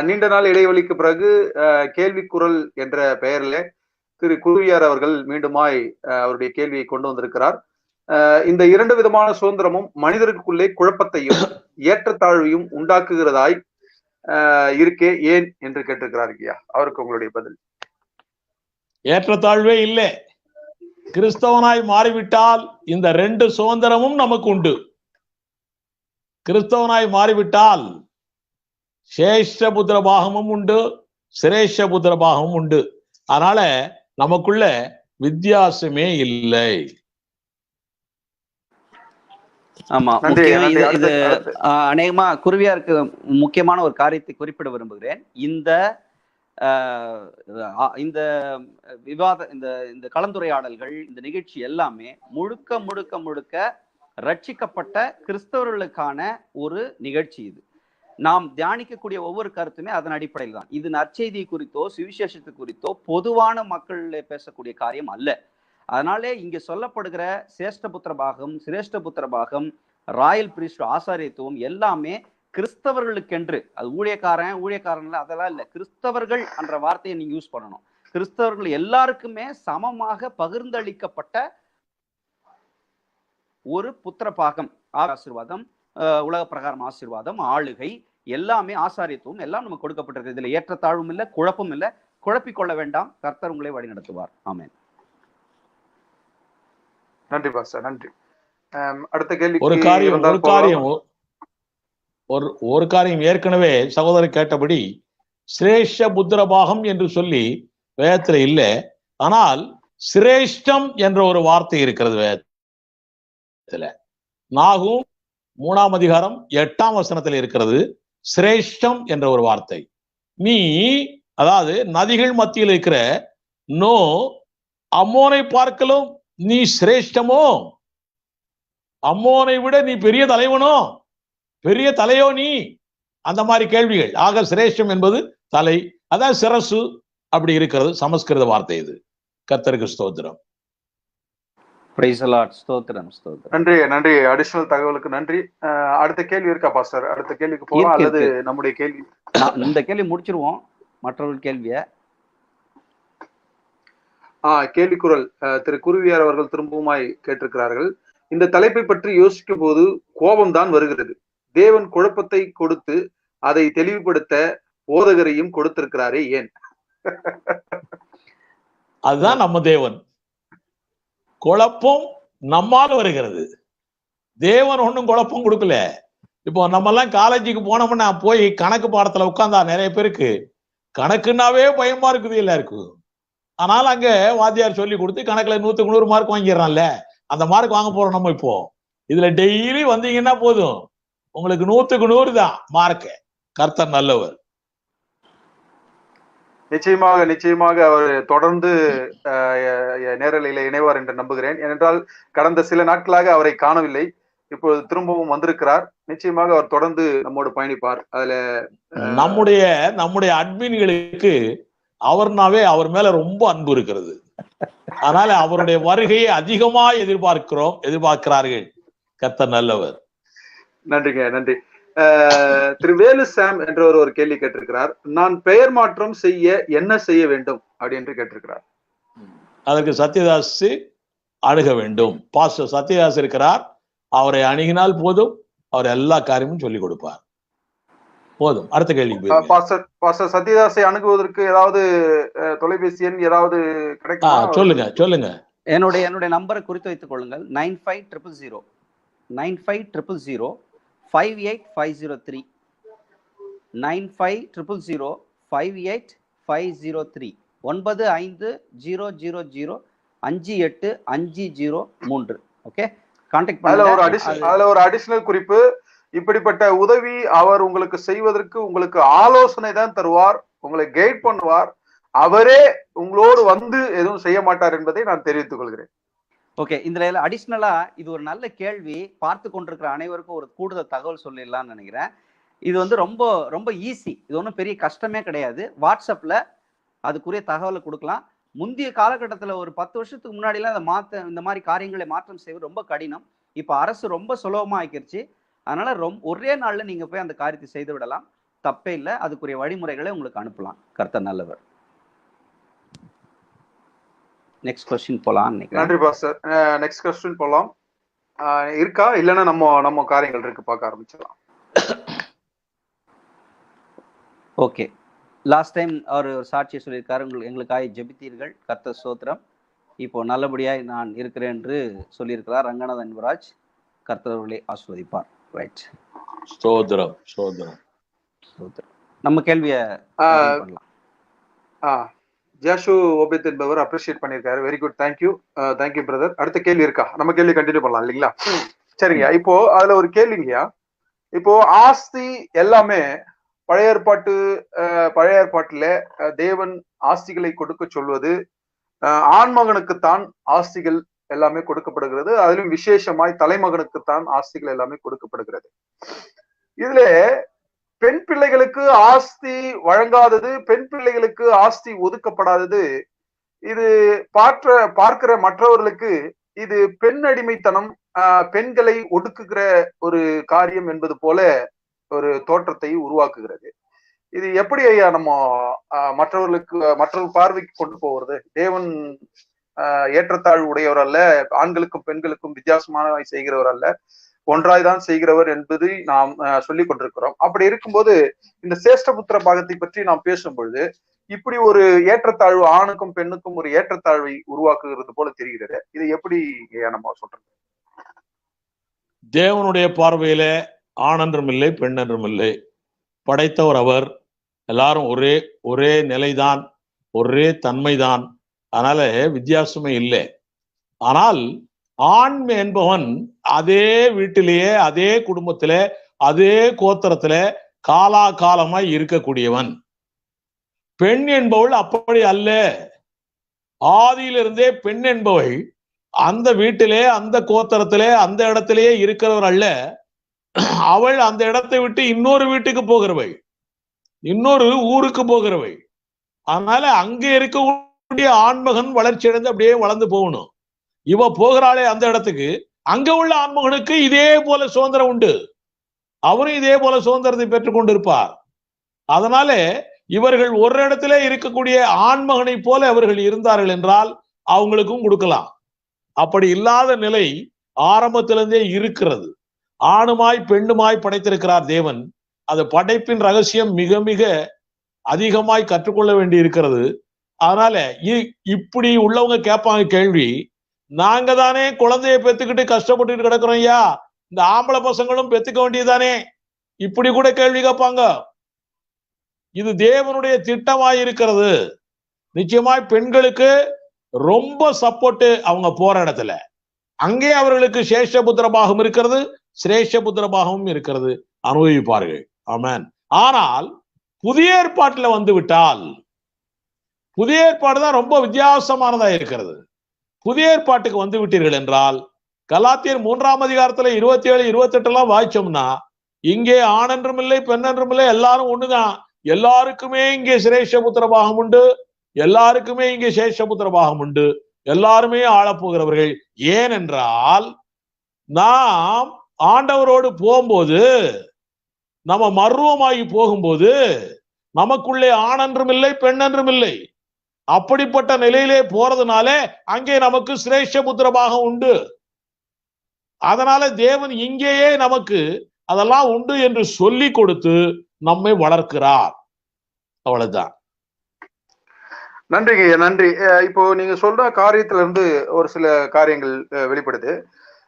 நீண்ட நாள் இடைவெளிக்கு பிறகு கேள்விக்குரல் என்ற பெயரில் திரு குருவியார் அவர்கள் மீண்டுமாய் அவருடைய கேள்வியை கொண்டு வந்திருக்கிறார். இந்த இரண்டு விதமான சுதந்திரமும் மனிதருக்குள்ளே குழப்பத்தையும் ஏற்றத்தாழ்வையும் உண்டாக்குகிறதாய் இருக்கே, ஏன் என்று கேட்டிருக்கிறார் ஐயா. அவருக்கு உங்களுடைய பதில். ஏற்றத்தாழ்வே இல்லை. கிறிஸ்தவனாய் மாறிவிட்டால் இந்த ரெண்டு சுதந்திரமும் நமக்கு உண்டு. கிறிஸ்தவனாய் மாறிவிட்டால் சேஷ்ட புத்திர பாகமும் உண்டு, சிரேஷ்ட புத்திர பாகமும் உண்டு. அதனால நமக்குள்ள வித்தியாசமே இல்லை. ஆமா, இது அநேகமா குருவியாருக்கு முக்கியமான ஒரு காரியத்தை குறிப்பிட விரும்புகிறேன். இந்த இந்த விவாத இந்த கலந்துரையாடல்கள், இந்த நிகழ்ச்சி எல்லாமே முழுக்க முழுக்க முழுக்க ரட்சிக்கப்பட்ட கிறிஸ்தவர்களுக்கான ஒரு நிகழ்ச்சி. இது நாம் தியானிக்கக்கூடிய ஒவ்வொரு கருத்துமே அதன் அடிப்படையில் தான். இது நற்செய்தி குறித்தோ சுவிசேஷத்து குறித்தோ பொதுவான மக்கள் பேசக்கூடிய காரியம் அல்ல. அதனாலே இங்கு சொல்லப்படுகிற சிரேஷ்டபுத்திர பாகம், சிரேஷ்டபுத்திர பாகம், ராயல் பிரீஸ்ட், ஆசாரியத்துவம் எல்லாமே கிறிஸ்தவர்களுக்கென்று. அது ஊழியக்காரன்ல அதெல்லாம் இல்லை. கிறிஸ்தவர்கள் என்ற வார்த்தையை நீங்க யூஸ் பண்ணணும். கிறிஸ்தவர்கள் எல்லாருக்குமே சமமாக பகிர்ந்தளிக்கப்பட்ட ஒரு புத்திர பாகம், ஆசீர்வாதம், உலக பிரகாரம் ஆசீர்வாதம், ஆளுகை, எல்லாமே ஆசாரியத்துவம் எல்லாம் நமக்கு கொடுக்கப்பட்டிருக்கு. இதுல ஏற்றத்தாழ்வும் இல்லை, குழப்பம் இல்லை. குழப்பிக்கொள்ள வேண்டாம். கர்த்தர் உங்களை வழி நடத்துவார். ஆமென். நன்றி பாஸ்டர், நன்றி. அடுத்த கேள்வி. ஒரு காரியம் ஏற்கனவே சகோதரர் கேட்டபடி சிரேஷ்ட புத்திர பாகம் என்று சொல்லி வேதத்துல இல்லை. ஆனால் சிரேஷ்டம் என்ற ஒரு வார்த்தை இருக்கிறது வேதத்துல. நாகும் 3ஆம் அதிகாரம் 8ஆம் வசனத்தில் இருக்கிறது சிரேஷ்டம் என்ற ஒரு வார்த்தை. நீ, அதாவது நதிகள் மத்தியில் இருக்கிற நோ, அம்மோனை பார்க்கலும் நீ சிரேஷ்டமோ? அம்மோனை விட நீ பெரிய தலைவனோ, பெரிய தலையோ நீ? அந்த மாதிரி கேள்விகள். ஆக சிரேஷ்டம் என்பது தலை, அதான் சிரசு அப்படி இருக்கிறது. சமஸ்கிருத வார்த்தை இது. கர்த்தருக்கு ஸ்தோத்திரம். நன்றி, நன்றி. அடிஷனல் தகவலுக்கு நன்றி. அடுத்த கேள்வி இருக்கா பாஸ்டர்? அடுத்த கேள்விக்கு போகலாம் அல்லது நம்முடைய கேள்வி? இந்த கேள்வி முடிச்சிருவோம். மற்றொரு கேள்விய கேள்விக்குரல் திரு குருவியார் அவர்கள் திரும்பவுமாய் கேட்டிருக்கிறார்கள். இந்த தலைப்பை பற்றி யோசிக்கும் போது கோபம்தான் வருகிறது. தேவன் குழப்பத்தை கொடுத்து அதை தெளிவுபடுத்த போதகரையும் கொடுத்திருக்கிறாரே, ஏன்? அதுதான் நம்ம தேவன். குழப்பம் நம்மால் வருகிறது. தேவன் ஒன்றும் குழப்பம் கொடுக்கல. இப்போ நம்ம எல்லாம் காலேஜுக்கு போனோம்னா போய் கணக்கு பாடத்துல உட்கார்ந்தா நிறைய பேருக்கு கணக்குன்னாவே பயமா இருக்குது எல்லாருக்கும். ஆனால் அங்க வாத்தியார் சொல்லி கொடுத்து கணக்குல 100க்கு 100 மார்க் வாங்கிடுறான்ல, அந்த மார்க் வாங்க போறோம் நம்ம. இப்போ இதுல டெய்லி வந்தீங்கன்னா போதும், உங்களுக்கு 100க்கு 100 தான் மார்க். கர்த்தர் நல்லவர். நிச்சயமாக, நிச்சயமாக அவர் தொடர்ந்து நேரலையில இணைவார் என்று நம்புகிறேன். ஏனென்றால் கடந்த சில நாட்களாக அவரை காணவில்லை. இப்போது திரும்பவும் வந்திருக்கிறார். நிச்சயமாக அவர் தொடர்ந்து நம்மோடு பயணிப்பார். அதுல நம்முடைய அட்மின்களுக்கு அவர்னாவே அவர் மேல ரொம்ப அன்பு இருக்கிறது. அதனால அவருடைய வருகையை அதிகமா எதிர்பார்க்கிறார்கள். கர்த்தர் நல்லவர். நன்றிங்க, நன்றி. திரு வேலு சாம் என்றவர் ஒரு கேள்வி கேட்டிருக்கிறார். நான் பெயர் மாற்றம் செய்ய என்ன செய்ய வேண்டும் அப்படி என்று கேட்டிருக்கிறார். அதற்கு சத்யதாஸ் அணுக வேண்டும். பாஸ்டர் சத்யதாஸ் இருக்கிறார். அவரை அணுகினால் போதும், அவர் எல்லா காரியமும் சொல்லிக் கொடுப்பார். போதும். அடுத்த கேள்வி. பாஸ்டர் சத்யதாஸை அணுகுவதற்கு ஏதாவது தொலைபேசி எண் ஏதாவது கிடைக்குமா? சொல்லுங்க. என்னுடைய நம்பரை குறித்து வைத்துக் கொள்ளுங்கள். 9500 9500 58503 9500 58503 9500058503. ஓகே, கான்டாக்ட் பண்ணுங்க. அதுல ஒரு அடிஷனல் குறிப்பு, இப்படிப்பட்ட உதவி அவர் உங்களுக்கு செய்வதற்கு உங்களுக்கு ஆலோசனை தான் தருவார், உங்களை கைட் பண்ணுவார். அவரே உங்களோடு வந்து எதுவும் செய்ய மாட்டார் என்பதை நான் தெரிவித்துக் கொள்கிறேன். ஓகே, இதுல அடிஷ்னலா இது ஒரு நல்ல கேள்வி. பார்த்து கொண்டிருக்கிற அனைவருக்கும் ஒரு கூடுதல் தகவல் சொல்லிடலாம்னு நினைக்கிறேன். இது வந்து ரொம்ப ரொம்ப ஈஸி. இது ஒன்றும் பெரிய கஷ்டமே கிடையாது. வாட்ஸ்அப்ல அதுக்குரிய தகவலை கொடுக்கலாம். முந்தைய காலகட்டத்துல ஒரு 10 வருஷத்துக்கு முன்னாடிலாம் அதை இந்த மாதிரி காரியங்களை மாற்றம் செய்வது ரொம்ப கடினம். இப்ப அரசு ரொம்ப சுலபமா ஆக்கிருச்சு. அதனால ஒரே நாள்ல நீங்க போய் அந்த காரியத்தை செய்து விடலாம். தப்பே இல்லை. அதுக்குரிய வழிமுறைகளை உங்களுக்கு அனுப்பலாம். கர்த்தர் நல்லவர். நெக்ஸ்ட் கொஸ்டின் போலாம். நன்றி பாஸ்டர். நெக்ஸ்ட் கொஸ்டின் போலாம். இருக்கா? இல்லைன்னா நம்ம காரியங்கள் இருக்கு, பார்க்க ஆரம்பிச்சிடலாம். ஓகே. லாஸ்ட் டைம் அவர் ஒரு சாட்சியை சொல்லியிருக்காரு, எங்களுக்காக ஜெபித்தீர்கள், கர்த்தர் ஸ்தோத்திரம், இப்போ நல்லபடியாய் நான் இருக்கிறேன் என்று சொல்லியிருக்கிறார் ரங்கநாதன் யுவராஜ். கர்த்தர்களை ஆஸ்வதிப்பார். ரைட். ஸ்தோத்திரம் ஸ்தோத்திரம் ஸ்தோத்திரம். நம்ம கேள்வியை பண்ணலாம். ஜாஷு ஓபேத் என்பவர் அப்ரிஷியேட் பண்ணியிருக்காரு. Very good, thank you thank you brother. அடுத்த கேள்வி இருக்கா? நம்ம கேள்வி கண்டினியூ பண்ணலாம் இல்லைங்களா? சரிங்க. இப்போ அதுல ஒரு கேள்விங்கய்யா. இப்போ ஆஸ்தி எல்லாமே பழைய ஏற்பாட்டுல தேவன் ஆஸ்திகளை கொடுக்க சொல்வது ஆண்மகனுக்குத்தான் ஆஸ்திகள் எல்லாமே கொடுக்கப்படுகிறது. அதிலும் விசேஷமாய் தலைமகனுக்குத்தான் ஆஸ்திகள் எல்லாமே கொடுக்கப்படுகிறது. இதுல பெண் பிள்ளைகளுக்கு ஆஸ்தி வழங்காதது, பெண் பிள்ளைகளுக்கு ஆஸ்தி ஒதுக்கப்படாதது, இது பார்க்கிற மற்றவர்களுக்கு இது பெண் அடிமைத்தனம், பெண்களை ஒடுக்குகிற ஒரு காரியம் என்பது போல ஒரு தோற்றத்தை உருவாக்குகிறது. இது எப்படி ஐயா நம்ம மற்றவர்கள் பார்வைக்கு கொண்டு போகிறது? தேவன் ஏற்றத்தாழ்வு உடையவர் அல்ல, ஆண்களுக்கும் பெண்களுக்கும் வித்தியாசமான செய்கிறவர் அல்ல, ஒன்றாய்தான் செய்கிறவர் என்பதை நாம் சொல்லிக் கொண்டிருக்கிறோம். அப்படி இருக்கும்போது இந்த சேஷ்டபுத்திர பாகத்தை பற்றி நாம் பேசும் பொழுது இப்படி ஒரு ஏற்றத்தாழ்வு, ஆணுக்கும் பெண்ணுக்கும் ஒரு ஏற்றத்தாழ்வை உருவாக்குகிறது போல தெரிகிறது. இது எப்படி நம்ம சொல்றது? தேவனுடைய பார்வையில ஆண் என்றும் இல்லை, பெண் என்றும் இல்லை. படைத்தவர் அவர். எல்லாரும் ஒரே நிலைதான், ஒரே தன்மைதான். அதனால வித்தியாசமே இல்லை. ஆனால் ஆண் என்பவன் அதே வீட்டிலேயே, அதே குடும்பத்திலே, அதே கோத்திரத்தில காலாகாலமாய் இருக்கக்கூடியவன். பெண் என்பவள் அப்படி அல்ல. ஆதியிலிருந்தே பெண் என்பவள் அந்த வீட்டிலே, அந்த கோத்திரத்திலே, அந்த இடத்திலேயே இருக்கிறவர் அல்ல. அவள் அந்த இடத்தை விட்டு இன்னொரு வீட்டுக்கு போகிறவள், இன்னொரு ஊருக்கு போகிறவள். அதனால அங்கே இருக்கக்கூடிய ஆண்மகன் வளர்ச்சி அடைந்து அப்படியே வளர்ந்து போகணும். இவ போகிறாளே அந்த இடத்துக்கு, அங்க உள்ள ஆண்மகனுக்கு இதே போல சுதந்திரம் உண்டு. அவரும் இதே போல சுதந்திரத்தை பெற்றுக் கொண்டிருப்பார். அதனால இவர்கள் ஒரு இடத்துல இருக்கக்கூடிய ஆண்மகனை போல அவர்கள் இருந்தார்கள் என்றால் அவங்களுக்கும் கொடுக்கலாம். அப்படி இல்லாத நிலை ஆரம்பத்திலிருந்தே இருக்கிறது. ஆணுமாய் பெண்ணுமாய் படைத்திருக்கிறார் தேவன். அது படைப்பின் ரகசியம் மிக மிக அதிகமாய் கற்றுக்கொள்ள வேண்டி இருக்கிறது. அதனால இப்படி உள்ளவங்க கேட்பாங்க கேள்வி, நாங்க தானே குழந்தைய பெத்துக்கிட்டு கஷ்டப்பட்டு கிடக்குறோம் ஐயா, இந்த ஆம்பளை பசங்களும் பெத்துக்க வேண்டியதானே? இப்படி கூட கேள்வி கேட்பாங்க. இது தேவனுடைய திட்டமாய் இருக்கிறது. நிச்சயமாய் பெண்களுக்கு ரொம்ப சப்போர்ட் அவங்க போற இடத்துல. அங்கே அவர்களுக்கு சேஷபுத்திர பாகம் இருக்கிறது, சிரேஷ்டபுத்திர பாகமும் இருக்கிறது, அனுபவிப்பார்கள். ஆமென். ஆனால் புதிய ஏற்பாட்டுல வந்து விட்டால், புதிய ஏற்பாடு தான் ரொம்ப வித்தியாசமானதா இருக்கிறது. புதிய ஏற்பாட்டுக்கு வந்து விட்டீர்கள் என்றால், கலாத்தியர் 3ஆம் அதிகாரத்துல 27, 28 எல்லாம் வாய்ச்சோம்னா, இங்கே ஆண் என்றும் இல்லை, பெண் என்றும் இல்லை, எல்லாரும் ஒண்ணுதான். எல்லாருக்குமே இங்கே சிரேஷ்டபுத்திர பாகம் உண்டு, எல்லாருக்குமே இங்கே சேஷபுத்திர பாகம் உண்டு, எல்லாருமே ஆளப்போகிறவர்கள். ஏனென்றால் நாம் ஆண்டவரோடு போகும்போது, நம்ம மர்வமாகி போகும்போது நமக்குள்ளே ஆண் என்றும் இல்லை, பெண் என்றும் இல்லை. அப்படிப்பட்ட நிலையிலே போறதுனால அங்கே நமக்கு சிரேஷ்டபுத்திர பாகம் உண்டு. அதனால தேவன் இங்கேயே நமக்கு அதெல்லாம் உண்டு என்று சொல்லி கொடுத்து நம்மை வளர்க்கிறார். அவ்வளவுதான். நன்றிங்க, நன்றி. இப்போ நீங்க சொல்ற காரியத்துல இருந்து ஒரு சில காரியங்கள் வெளிப்படுது.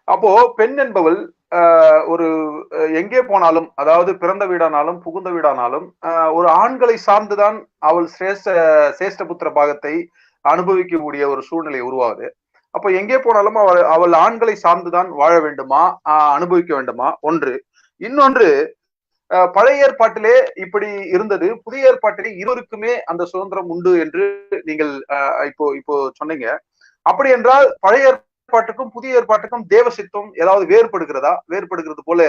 அப்போ பெண் என்பவள் ஒரு எங்கே போனாலும், அதாவது பிறந்த வீடானாலும் புகுந்த வீடானாலும் ஒரு ஆண்களை சார்ந்துதான் அவள் சேஷ்டபுத்திர பாகத்தை அனுபவிக்கக்கூடிய ஒரு சூழ்நிலை உருவாகுது. அப்போ எங்கே போனாலும் அவள் ஆண்களை சார்ந்துதான் வாழ வேண்டுமா, அனுபவிக்க வேண்டுமா? ஒன்று. இன்னொன்று, பழைய ஏற்பாட்டிலே இப்படி இருந்தது, புதிய ஏற்பாட்டிலே இருவருக்குமே அந்த சுதந்திரம் உண்டு என்று நீங்கள் இப்போ சொன்னீங்க. அப்படி என்றால் பழைய ஏற்பாட்டுக்கும் புதிய ஏற்பாட்டுக்கும் தேவ சித்தம் ஏதாவது வேறுபடுகிறது போல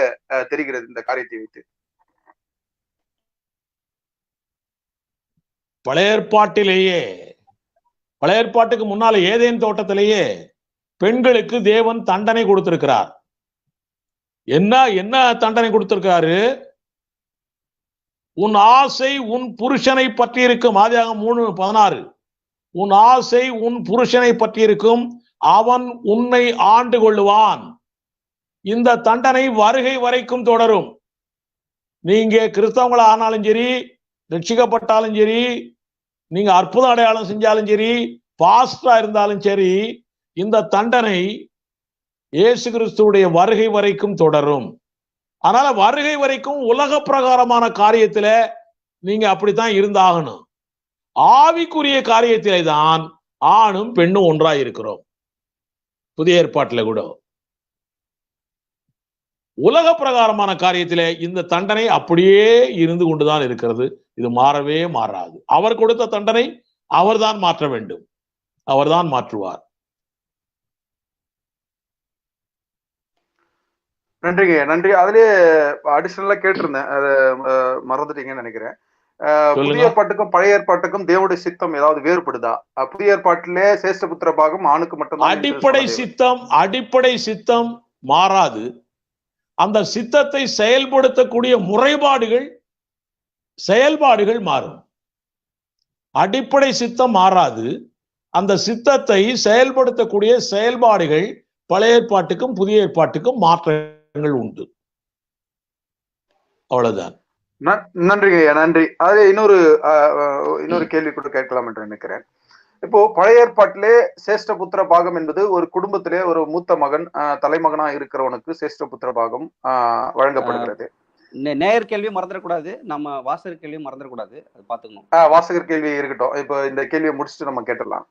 தெரிகிறது இந்த காரியத்தை வைத்து. பழைய ஏற்பாட்டிலேயே பழைய ஏற்பாட்டுக்கு முன்னால ஏதேன் தோட்டத்திலேயே பெண்களுக்கு தேவன் தண்டனை கொடுத்திருக்கிறார். என்ன தண்டனை கொடுத்திருக்காரு? உன் ஆசை உன் புருஷனை பற்றி இருக்கும். ஆதியாகமம் 3:16. உன் ஆசை உன் புருஷனை பற்றி இருக்கும், அவன் உன்னை ஆண்டு கொள்ளுவான். இந்த தண்டனை வருகை வரைக்கும் தொடரும். நீங்க கிறிஸ்தவங்களா ஆனாலும் சரி, ரட்சிக்கப்பட்டாலும் சரி, நீங்க அற்புத அடையாளம் செஞ்சாலும் சரி, பாஸ்டரா இருந்தாலும் சரி, இந்த தண்டனை இயேசு கிறிஸ்துவுடைய வருகை வரைக்கும் தொடரும். அதனால வருகை வரைக்கும் உலக பிரகாரமான காரியத்துல நீங்க அப்படித்தான் இருந்தாகணும். ஆவிக்குரிய காரியத்திலே தான் ஆணும் பெண்ணும் ஒன்றாய் இருக்கிறோம். புதிய ஏற்பாட்டில் கூட உலக பிரகாரமான காரியத்திலே இந்த தண்டனை அப்படியே இருந்து கொண்டுதான் இருக்கிறது. இது மாறவே மாறாது. அவர் கொடுத்த தண்டனை அவர்தான் மாற்ற வேண்டும், அவர்தான் மாற்றுவார். நன்றிங்க, நன்றி. அதுலயே அடிஷனலா கேட்டிருந்தேன், அதை மறந்துட்டீங்கன்னு நினைக்கிறேன். புதிய ஏற்பாட்டுக்கும் பழைய ஏற்பாட்டுக்கும் தேவனுடைய சித்தம் ஏதாவது வேறுபடுதா? புதிய ஏற்பாட்டிலே சேஷ்டபுத்திர பாகம் ஆணுக்கு மட்டும்தான். அடிப்படை சித்தம் மாறாது. அந்த சித்தத்தை செயல்படுத்தக்கூடிய செயல்பாடுகள் மாறும். அடிப்படை சித்தம் மாறாது. அந்த சித்தத்தை செயல்படுத்தக்கூடிய செயல்பாடுகள் பழைய ஏற்பாட்டுக்கும் புதிய ஏற்பாட்டுக்கும் மாற்றங்கள் உண்டு. அவ்வளவுதான். நன்றிங்க, நன்றி. அது இன்னொரு கேள்வி கூட கேட்கலாம் என்று நினைக்கிறேன். இப்போ பழைய ஏற்பாட்டிலே சேஷ்டபுத்திர பாகம் என்பது ஒரு குடும்பத்திலே ஒரு மூத்த மகன் தலைமகனா இருக்கிறவனுக்கு சேஷ்டபுத்திர பாகம் வழங்கப்படுகிறது. நேயர் கேள்வி மறந்துடக்கூடாது, நம்ம வாசகர் கேள்வியும் மறந்துடக்கூடாது, அது பாத்துக்கணும். வாசகர் கேள்வி இருக்கட்டும். இப்போ இந்த கேள்வியை முடிச்சுட்டு நம்ம கேட்டுடலாம்.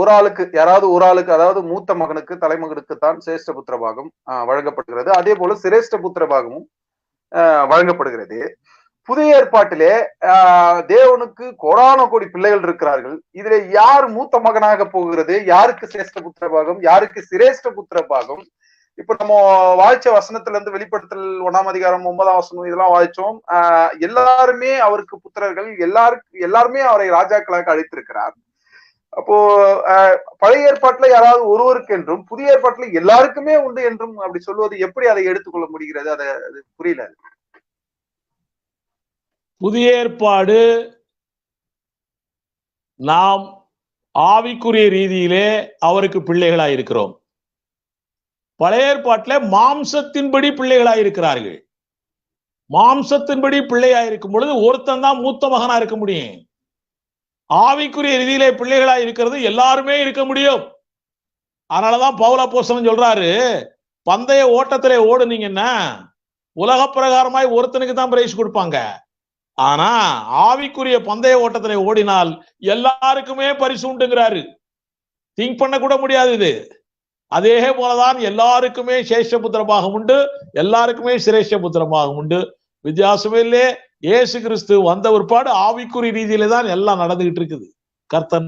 ஒரு ஆளுக்கு, யாராவது ஒரு ஆளுக்கு, அதாவது மூத்த மகனுக்கு தலைமகனுக்கு தான் சேஷ்டபுத்திர பாகம் வழங்கப்படுகிறது. அதே போல சிரேஷ்டபுத்திர பாகமும் வழங்கப்படுகிறது. புதிய ஏற்பாட்டிலே தேவனுக்கு கோடான கோடி பிள்ளைகள் இருக்கிறார்கள். இதுல யார் மூத்த மகனாக போகிறது? யாருக்கு சேஷ்டபுத்திர பாகம், யாருக்கு சிரேஷ்டபுத்திர பாகம்? இப்ப நம்ம வாய்ச்ச வசனத்துல இருந்து வெளிப்படுத்தல் 1ஆம் அதிகாரம் 9ஆம் வசனம் இதெல்லாம் வாய்ச்சோம். எல்லாருமே அவருக்கு புத்திரர்கள், எல்லாருமே அவரை ராஜாக்களாக அழைத்திருக்கிறார். அப்போ பழைய ஏற்பாட்டுல யாராவது ஒருவருக்கு என்றும் புதிய ஏற்பாட்டுல எல்லாருக்குமே உண்டு என்றும் அப்படி சொல்வது எப்படி அதை எடுத்துக்கொள்ள முடிகிறது? அது புரியல. புதிய ஏற்பாடு நாம் ஆவிக்குரிய ரீதியிலே அவருக்கு பிள்ளைகளாய் இருக்கிறோம். பழைய ஏற்பாட்டில் மாம்சத்தின்படி பிள்ளைகளாய் இருக்கிறார்கள். மாம்சத்தின்படி பிள்ளையாய் இருக்கும் பொழுது ஒருத்தன் தான் மூத்த மகனா இருக்க முடியும். ஆவிக்குரிய ரீதியிலே பிள்ளைகளாய் இருக்கிறது எல்லாருமே இருக்க முடியும். அதனாலதான் பவுல் அப்போஸ்தலன் சொல்றாரு, பந்தய ஓட்டத்திலே ஓடுனீங்கன்னா உலக பிரகாரமாய் ஒருத்தனுக்கு தான் பிரைஸ் கொடுப்பாங்க. ஆனா ஆவிக்குரிய பந்தய ஓட்டத்திலே ஓடினால் எல்லாருக்குமே பரிசு உண்டுங்கிறாரு. திங்க் பண்ண கூட முடியாது இது. அதே போலதான் எல்லாருக்குமே சேஷ்டபுத்திர பாகம் உண்டு, எல்லாருக்குமே சிரேஷ்டபுத்திர பாகம் உண்டு. வித்தியாசமே இல்லையே. இயேசு கிறிஸ்து வந்த ஒருபாடு ஆவிக்குரிய ரீதியில தான் எல்லாம் நடந்துகிட்டு இருக்குது. கர்த்தர்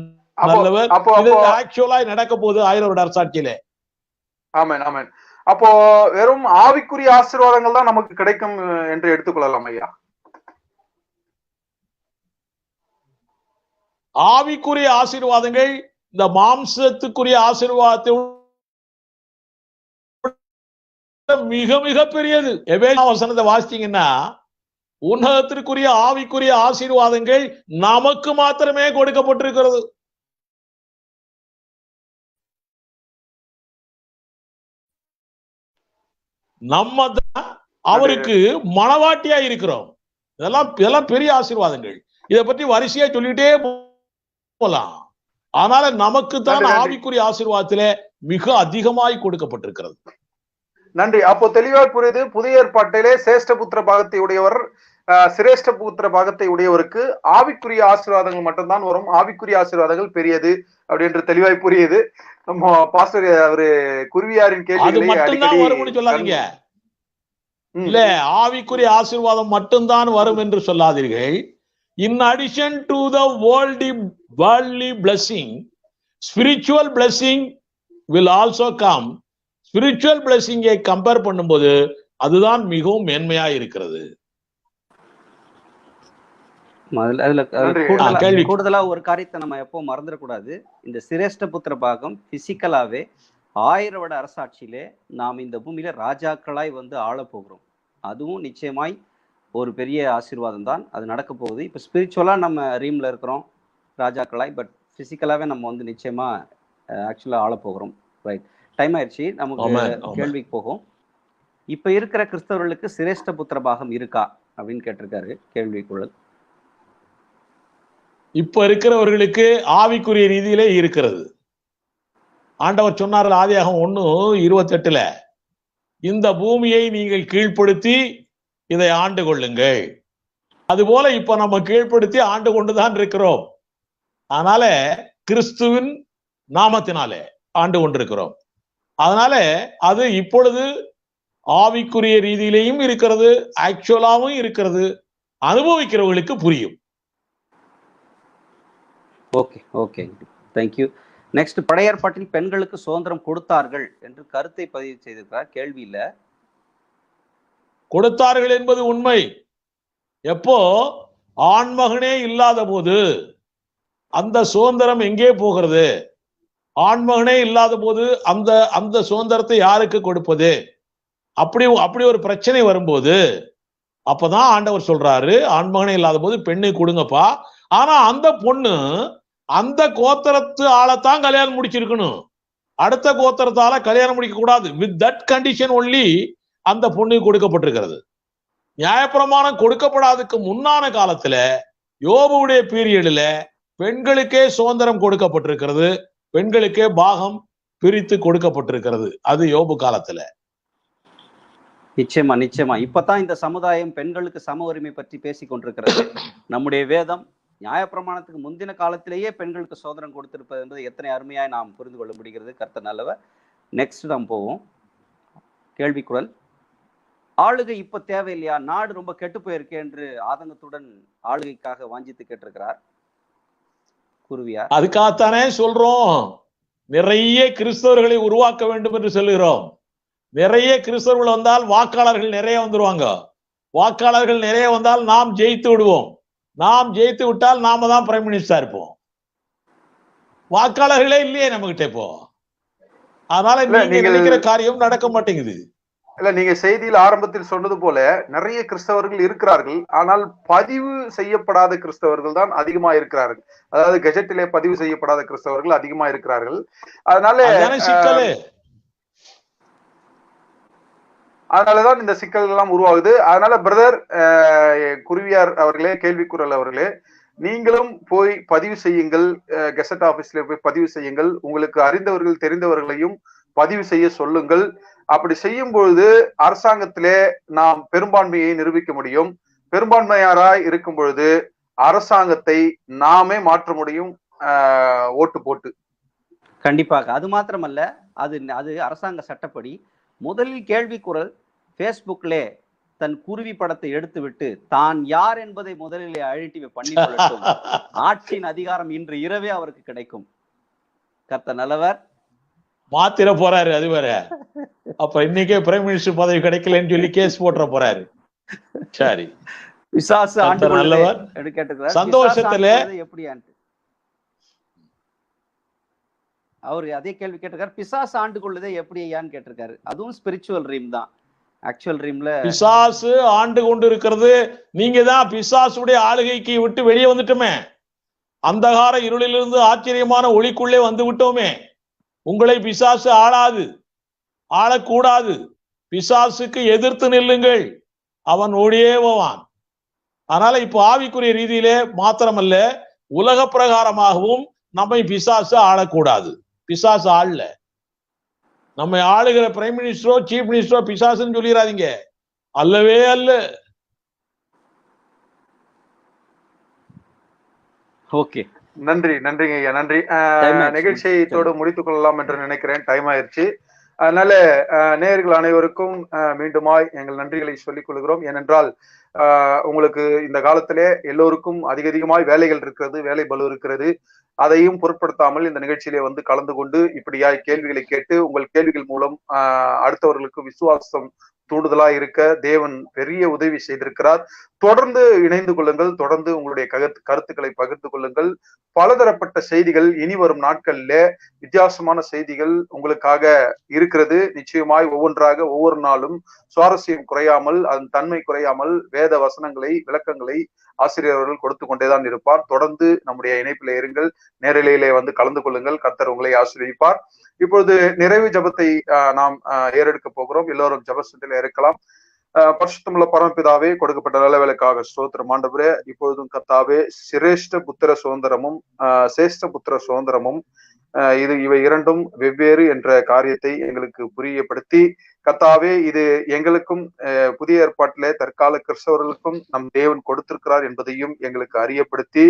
நல்லவர். இது ஆக்சுவலா நடக்க போகுது 1000 வருட அரசாட்சியிலே. ஆமென், ஆமென். அப்போ வெறும் ஆவிக்குரிய ஆசீர்வாதங்கள் தான் நமக்கு கிடைக்கும் என்று எடுத்துக்கொள்ளலாம் ஐயா? ஆவிக்குரிய ஆசீர்வாதங்கள் இந்த மாம்சத்துக்குரிய ஆசீர்வாதத்தை மிக மிக பெரியது. எபேசியர் வசனத்தை வாசிச்சீங்கன்னா உன்னதத்திற்குரிய ஆவிக்குரிய ஆசீர்வாதங்கள் நமக்கு மாத்திரமே கொடுக்கப்பட்டிருக்கிறது. நம்ம தான் அவருக்கு மனவாட்டியா இருக்கிறோம். இதெல்லாம் பெரிய ஆசீர்வாதங்கள். இதை பற்றி வரிசையா சொல்லிட்டே போலாம். அதனால நமக்கு தான் ஆவிக்குரிய ஆசீர்வாதத்திலே மிக அதிகமாய் கொடுக்கப்பட்டிருக்கிறது. நன்றி. அப்போ தெளிவா புரியுது. புதிய ஏற்பாட்டிலே சேஷ்டபுத்திர பாகத்தை உடையவர், சிரேஷ்டபுத்திர பாகத்தை உடையவருக்கு ஆவிக்குரிய ஆசீர்வாதங்கள் மட்டும்தான் வரும். ஆவிக்குரிய ஆசீர்வாதங்கள் பெரியது அப்படின்ற தெளிவாய் புரியுது. நம்ம பாஸ்டர் அவரு குருவியாரின் கேள்வி மட்டும்தான் வரும்னு சொல்லாதீங்க. இல்ல, ஆவிக்குரிய ஆசீர்வாதம் மட்டும்தான் வரும் என்று சொல்லாதீர்கள். In addition to the worldly blessing, spiritual blessing will also come. Spiritual blessing compare பண்ணும்போது அதுதான் மிகவும் மேன்மையா இருக்கிறது. அதுல நன்றி. கூடுதலா ஒரு காரியத்தை நம்ம எப்போ மறந்துடக்கூடாது. இந்த சிரேஷ்ட புத்திர பாகம் பிசிக்கலாவே 1000 வருட அரசாட்சியிலே நாம் இந்த பூமியில ராஜாக்களாய் வந்து ஆள போகிறோம். அதுவும் நிச்சயமாய் ஒரு பெரிய ஆசீர்வாதம் தான். அது நடக்க போகுது. இப்போ ஸ்பிரிச்சுவலா நம்ம ரீம்ல இருக்கிறோம் ராஜாக்களாய், பட் பிசிக்கலாவே நம்ம வந்து நிச்சயமா ஆக்சுவலா ஆள போகிறோம். ரைட், டைம் ஆயிடுச்சு, நமக்கு கேள்விக்கு போகும். இப்ப இருக்கிற கிறிஸ்தவர்களுக்கு சிரேஷ்ட புத்திர பாகம் இருக்கா அப்படின்னு கேட்டிருக்காரு கேள்விக்குழல். இப்ப இருக்கிறவர்களுக்கு ஆவிக்குரிய ரீதியிலே இருக்கிறது. ஆண்டவர் சொன்னார் ஆதியாகமம் 1:28, இந்த பூமியை நீங்கள் கீழ்ப்படுத்தி இதை ஆண்டு கொள்ளுங்கள். அதுபோல இப்ப நம்ம கீழ்ப்படுத்தி ஆண்டு கொண்டுதான் இருக்கிறோம். அதனால கிறிஸ்துவின் நாமத்தினாலே ஆண்டு கொண்டிருக்கிறோம். அதனால அது இப்பொழுது ஆவிக்குரிய ரீதியிலையும் இருக்கிறது, ஆக்சுவலாவும் இருக்கிறது. அனுபவிக்கிறவர்களுக்கு புரியும். Okay okay, thank you. நெக்ஸ்ட், பழைய ஏற்பாட்டில் பெண்களுக்கு சுதந்திரம் கொடுத்தார்கள் என்று கருத்தை பதிவு செய்திருக்கிறார். கேள்வியில கொடுத்தார்கள் என்பது உண்மை. எப்போ ஆண்மகனே இல்லாத போது அந்த சுதந்திரம் எங்கே போகிறது? ஆண்மகனே இல்லாத போது அந்த சுதந்திரத்தை யாருக்கு கொடுப்பது? அப்படி ஒரு பிரச்சனை வரும்போது அப்பதான் ஆண்டவர் சொல்றாரு, ஆண்மகனே இல்லாத போது பெண்ணை கொடுங்கப்பா. ஆனா அந்த பொண்ணு அந்த கோத்திரத்து ஆளைத்தான் கல்யாணம் முடிச்சிருக்கணும், அடுத்த கோத்திரத்தால கல்யாணம் முடிக்க கூடாது. வித் தட் கண்டிஷன் ஒன்லி அந்த பொண்ணுக்கு கொடுக்கப்பட்டிருக்கிறது. நியாயப்பிரமாணம் கொடுக்கப்படாததுக்கு முன்னான காலத்துல யோபுடைய பீரியட்ல பெண்களுக்கே சுதந்திரம் கொடுக்கப்பட்டிருக்கிறது, பெண்களுக்கே பாகம் பிரித்து கொடுக்கப்பட்டிருக்கிறது. அது யோபு காலத்துல. நிச்சயமா நிச்சயமா. இப்பதான் இந்த சமுதாயம் பெண்களுக்கு சம உரிமை பற்றி பேசிக் கொண்டிருக்கிறது. நம்முடைய வேதம் நியாயப்பிரமாணத்துக்கு முந்தின காலத்திலேயே பெண்களுக்கு சுதந்திரம் கொடுத்திருப்பது என்பது எத்தனை அருமையாய் நாம் புரிந்து கொள்ள முடிகிறது. கர்த்தர் நல்லவர். நெக்ஸ்ட் நாம் போவோம். கேள்விக்குரல். ஆளுகை இப்ப தேவையில்லையா, நாடு ரொம்ப கெட்டு போயிருக்கு என்று ஆதங்கத்துடன் ஆளுகைக்காக வாஞ்சித்து கேட்டிருக்கிறார் குருவியார். அதுக்காகத்தானே சொல்றோம், நிறைய கிறிஸ்தவர்களை உருவாக்க வேண்டும் என்று சொல்லுகிறோம். நிறைய கிறிஸ்தவர்கள் வந்தால் வாக்காளர்கள் நிறைய வந்துருவாங்க. வாக்காளர்கள் நிறைய வந்தால் நாம் ஜெயித்து விடுவோம். நாம் ஜெயித்து விட்டால் நாம தான் பிரைம் மினிஸ்டரா இருப்போம். வாக்காளர்களே இல்லையே நம்ம கிட்ட இப்போ. அதனால நீங்க நினைக்கிற காரியம் நடக்க மாட்டேங்குது. இல்ல, நீங்க செய்தியில் ஆரம்பத்தில் சொன்னது போல நிறைய கிறிஸ்தவர்கள் இருக்கிறார்கள், ஆனால் பதிவு செய்யப்படாத கிறிஸ்தவர்கள் தான் அதிகமா இருக்கிறார்கள். அதாவது கெஜெட்டிலே பதிவு செய்யப்படாத கிறிஸ்தவர்கள் அதிகமா இருக்கிறார்கள். அதனாலதான் இந்த சிக்கல்கள் எல்லாம் உருவாகுது. அதனால பிரதர் குருவியார் அவர்களே, கேள்விக்குரல் அவர்களே, நீங்களும் போய் பதிவு செய்யுங்கள், கெசட் ஆபீஸ்ல போய் பதிவு செய்யுங்கள். உங்களுக்கு அறிந்தவர்கள் தெரிந்தவர்களையும் பதிவு செய்ய சொல்லுங்கள். அப்படி செய்யும் பொழுது அரசாங்கத்திலே நாம் பெரும்பான்மையை நிரூபிக்க முடியும். பெரும்பான்மையாராய் இருக்கும் பொழுது அரசாங்கத்தை நாமே மாற்ற முடியும், ஓட்டு போட்டு. கண்டிப்பாக. அது மாத்திரமல்ல, அது அரசாங்க சட்டப்படி முதலில் கேள்விக்குரல் பேஸ்புக்லே தன் குருவி படத்தை எடுத்து விட்டு தான் யார் என்பதை முதலிலே அழிட்டி பண்ணிக்கொள்ளட்டும். ஆட்சியின் அதிகாரம் இன்று இரவே அவருக்கு கிடைக்கும். கர்த்தர் நல்லவர். மாத்திர போறாரு, அது வேற. அப்ப இன்னைக்கே பிரைம் மினிஸ்டர் பதவி கிடைக்கலன்னு சொல்லி கேஸ் போட்டுற போறாரு. சரி, பிசாசு ஆண்டு நல்லவர் சந்தோஷத்துல எப்படியான்ட்டு அவரு அதே கேள்வி கேட்டிருக்காரு. பிசாசு ஆண்டு கொள்ளுதே எப்படி ஐயான்னு கேட்டிருக்காரு. அதுவும் ஸ்பிரிச்சுவல் ரீம் தான். ஆக்சுவல் ரீம்ல பிசாசு ஆண்டு கொண்டு இருக்கிறது. நீங்க தான் பிசாசுடைய ஆளுகைக்கு விட்டு வெளியே வந்துட்டோமே, அந்தகார இருளிலிருந்து ஆச்சரியமான ஒளிக்குள்ளே வந்து விட்டோமே. உங்களை பிசாசு ஆளாது, ஆளக்கூடாது. பிசாசுக்கு எதிர்த்து நில்லுங்கள், அவன் ஓடியே போவான். அதனால இப்ப ஆவிக்குரிய ரீதியிலே மாத்திரமல்ல, உலக பிரகாரமாகவும் நம்மை பிசாசு ஆளக்கூடாது. பிசாசு ஆளல. நம்ம ஆளுகிற பிரைம் மினிஸ்டரோ சீஃப் மினிஸ்டரோ பிசாசுன்னு சொல்லிடாதீங்க, அல்லவே அல்ல. ஓகே, நன்றிங்க ஐயா, நன்றி. நிகழ்ச்சியை இதோடு முடித்துக் கொள்ளலாம் என்று நினைக்கிறேன். டைம் ஆயிடுச்சு. அதனால நேயர்கள் அனைவருக்கும் மீண்டுமாய் எங்கள் நன்றிகளை சொல்லிக் கொள்கிறோம். ஏனென்றால் உங்களுக்கு இந்த காலத்திலே எல்லோருக்கும் அதிகமாய் வேலைகள் இருக்கிறது, வேலை பளு இருக்கிறது. அதையும் பொருட்படுத்தாமல் இந்த நிகழ்ச்சியிலே வந்து கலந்து கொண்டு இப்படியாய் கேள்விகளை கேட்டு உங்கள் கேள்விகள் மூலம் அடுத்தவர்களுக்கு விசுவாசம் தூண்டுதலா இருக்க தேவன் பெரிய உதவி செய்திருக்கிறார். தொடர்ந்து இணைந்து கொள்ளுங்கள், தொடர்ந்து உங்களுடைய கருத்துக்களை பகிர்ந்து கொள்ளுங்கள். பலதரப்பட்ட செய்திகள் இனி வரும் நாட்கள்ல வித்தியாசமான செய்திகள் உங்களுக்காக இருக்கிறது. நிச்சயமாய் ஒவ்வொன்றாக ஒவ்வொரு நாளும் சுவாரஸ்யம் குறையாமல், அதன் தன்மை குறையாமல் வேத வசனங்களை, விளக்கங்களை ஆசிரியர் அவர்கள் கொடுத்து கொண்டேதான் இருப்பார். தொடர்ந்து நம்முடைய இணைப்பில இருங்கள், நேரலையிலே வந்து கலந்து கொள்ளுங்கள். கர்த்தர் உங்களை ஆசீர்வதிப்பார். இப்பொழுது நிறைவு ஜபத்தை நாம் ஏறெடுக்க போகிறோம். எல்லோரும் ஜபஸ்தத்தில் இருக்கலாம். பரிசுத்தமுள்ள பரமபிதாவே, கொடுக்கப்பட்ட நல்ல வேலைக்காக ஸ்தோத்திரம் ஆண்டவரே. இப்பொழுதும் கர்த்தாவே, சிரேஷ்ட புத்திர சுதந்திரமும் சேஷ்ட புத்திர சுதந்திரமும் இவை இரண்டும் வெவ்வேறு என்ற காரியத்தை எங்களுக்கு புரியப்படுத்தி, கர்த்தாவே, இது எங்களுக்கும் புதிய ஏற்பாட்டிலே தற்கால கிறிஸ்தவர்களுக்கும் நம் தேவன் கொடுத்திருக்கிறார் என்பதையும் எங்களுக்கு அறியப்படுத்தி,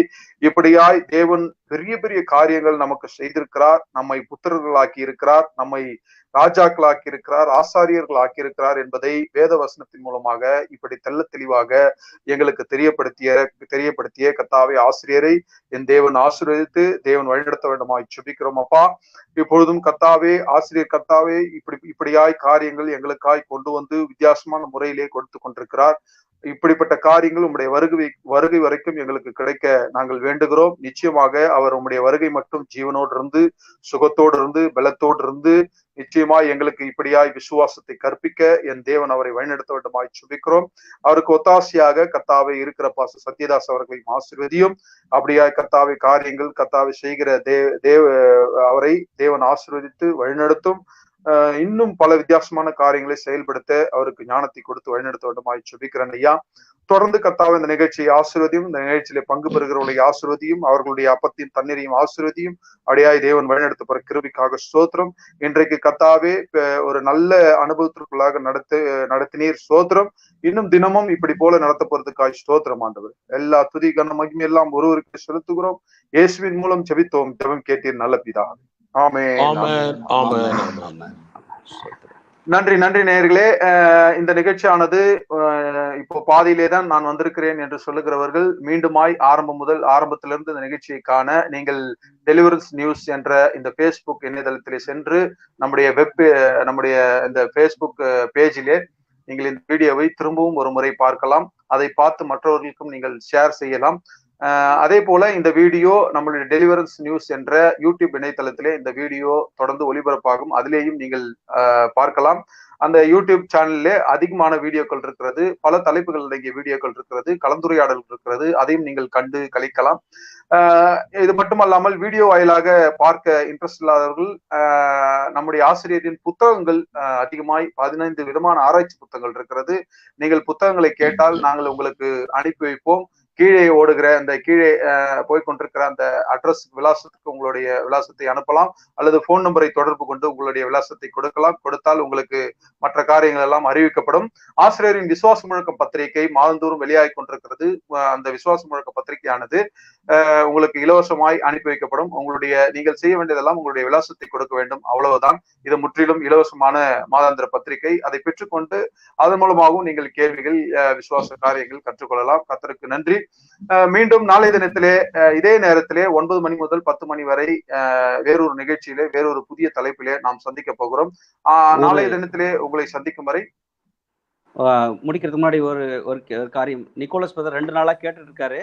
இப்படியாய் தேவன் பெரிய பெரிய காரியங்கள் நமக்கு செய்திருக்கிறார். நம்மை புத்திரர்களாக்கி இருக்கிறார், நம்மை ராஜாக்களாக்கி இருக்கிறார், ஆசாரியர்கள் ஆக்கியிருக்கிறார் என்பதை வேத வசனத்தின் மூலமாக இப்படி தெள்ள தெளிவாக எங்களுக்கு தெரியப்படுத்திய கர்த்தாவே, ஆசிரியரை என் தேவன் ஆசீர்வதித்து தேவன் வழிநடத்த வேண்டுமாய் ஜெபிக்கிறோம் அப்பா. இப்பொழுதும் கர்த்தாவே, ஆசிரியர் கர்த்தாவே, இப்படியாய் காரியங்கள் எங்களுக்காய் கொண்டு வந்து வித்தியாசமான முறையிலே கொடுத்து கொண்டிருக்கிறார். இப்படிப்பட்ட காரியங்கள் உம்முடைய வருகை வரைக்கும் எங்களுக்கு கிடைக்க நாங்கள் வேண்டுகிறோம். நிச்சயமாக அவர் உம்முடைய வருகை மட்டும் ஜீவனோடு இருந்து, சுகத்தோடு இருந்து, பலத்தோடு இருந்து, நிச்சயமாய் எங்களுக்கு இப்படியாய் விசுவாசத்தை கற்பிக்க என் தேவன் அவரை வழிநடத்த வேண்டுமாய் ஜெபிக்கிறோம். அவருக்கு ஒத்தாசையாக கர்த்தாவே இருக்கிற பாஸ்டர் சத்யதாஸ் அவர்களையும் ஆசீர்வதியும். அப்படியாய் கர்த்தாவே காரியங்கள் கர்த்தாவே செய்கிற அவரை தேவன் ஆசீர்வதித்து வழிநடத்தும். இன்னும் பல வித்தியாசமான காரியங்களை செயல்படுத்த அவருக்கு ஞானத்தை கொடுத்து வழிநடத்த வேண்டுமாய் ஜெபிக்கிறேன் ஐயா. தொடர்ந்து கர்த்தாவே இந்த நிகழ்ச்சியை ஆசீர்வதியும், இந்த நிகழ்ச்சியில பங்கு பெறுகிறவர்களை ஆசீர்வதியும், அவர்களுடைய அப்பத்தையும் தண்ணீரையும் ஆசீர்வதியும். அடையாய் தேவன் வழிநடத்தப்படுற கிருபைக்காக ஸ்தோத்திரம். இன்றைக்கு கர்த்தாவே ஒரு நல்ல அனுபவத்திற்குள்ளாக நடத்தினீர், ஸ்தோத்திரம். இன்னும் தினமும் இப்படி போல நடத்த போறதுக்காக ஸ்தோத்திரம் ஆண்டவர். எல்லா துதி கன மகிமை எல்லாம் ஒருவருக்கு செலுத்துகிறோம். இயேசுவின் மூலம் ஜெபித்தோம், ஜெபம் கேட்டீர் நல்ல பிதாவே. நன்றி நன்றி நேயர்களே. இந்த நிகழ்ச்சியானது இப்போ பாதியிலே தான் நான் வந்திருக்கிறேன் என்று சொல்லுகிறவர்கள் மீண்டுமாய் ஆரம்பத்திலிருந்து இந்த நிகழ்ச்சியை காண நீங்கள் டெலிவரன்ஸ் நியூஸ் என்ற இந்த Facebook இணையதளத்திலே சென்று நம்முடைய இந்த Facebook பேஜிலே நீங்கள் இந்த வீடியோவை திரும்பவும் ஒரு முறை பார்க்கலாம். அதை பார்த்து மற்றவர்களுக்கும் நீங்கள் ஷேர் செய்யலாம். அதே போல இந்த வீடியோ நம்மளுடைய டெலிவரன்ஸ் நியூஸ் என்ற யூடியூப் இணையதளத்திலே இந்த வீடியோ தொடர்ந்து ஒளிபரப்பாகும். அதிலேயும் நீங்கள் பார்க்கலாம். அந்த யூடியூப் சேனல்ல அதிகமான வீடியோக்கள் இருக்கிறது, பல தலைப்புகள் அடங்கிய வீடியோக்கள் இருக்கிறது, கலந்துரையாடல் இருக்கிறது. அதையும் நீங்கள் கண்டு கழிக்கலாம். இது மட்டுமல்லாமல் வீடியோ வாயிலாக பார்க்க இன்ட்ரெஸ்ட் இல்லாதவர்கள் நம்முடைய ஆசிரியரின் புத்தகங்கள் அதிகமாய் 15 விதமான ஆராய்ச்சி புத்தகங்கள் இருக்கிறது. நீங்கள் புத்தகங்களை கேட்டால் நாங்கள் உங்களுக்கு அனுப்பி வைப்போம். கீழே ஓடுகிற அந்த கீழே போய்கொண்டிருக்கிற அந்த அட்ரஸ் விலாசத்துக்கு உங்களுடைய விலாசத்தை அனுப்பலாம், அல்லது போன் நம்பரை தொடர்பு கொண்டு உங்களுடைய விலாசத்தை கொடுத்தால் உங்களுக்கு மற்ற காரியங்கள் எல்லாம் அறிவிக்கப்படும். ஆசிரியரின் விசுவாச முழக்கம் பத்திரிகை மாதந்தோறும் வெளியாகி கொண்டிருக்கிறது. அந்த விசுவாச முழக்க பத்திரிகையானது உங்களுக்கு இலவசமாய் அனுப்பி வைக்கப்படும். நீங்கள் செய்ய வேண்டியதெல்லாம் உங்களுடைய விலாசத்தை கொடுக்க வேண்டும், அவ்வளவுதான். இது முற்றிலும் இலவசமான மாதாந்திர பத்திரிகை. அதை பெற்றுக்கொண்டு அதன் மூலமாகவும் நீங்கள் கேள்விகள், விசுவாச காரியங்கள் கற்றுக்கொள்ளலாம். கர்த்தருக்கு நன்றி. மீண்டும் நாளை தினத்திலே இதே நேரத்திலே 9 மணி முதல் 10 மணி வரை வேறொரு நிகழ்ச்சியிலே வேறொரு புதிய தலைப்பிலே நாம் சந்திக்க போகிறோம். நாளைய தினத்திலே உங்களை சந்திக்கும் வரை முடிக்கிறதுக்கு முன்னாடி ஒரு காரியம். நிக்கோலஸ் பிரதர் 2 நாளா கேட்டுட்டு இருக்காரு.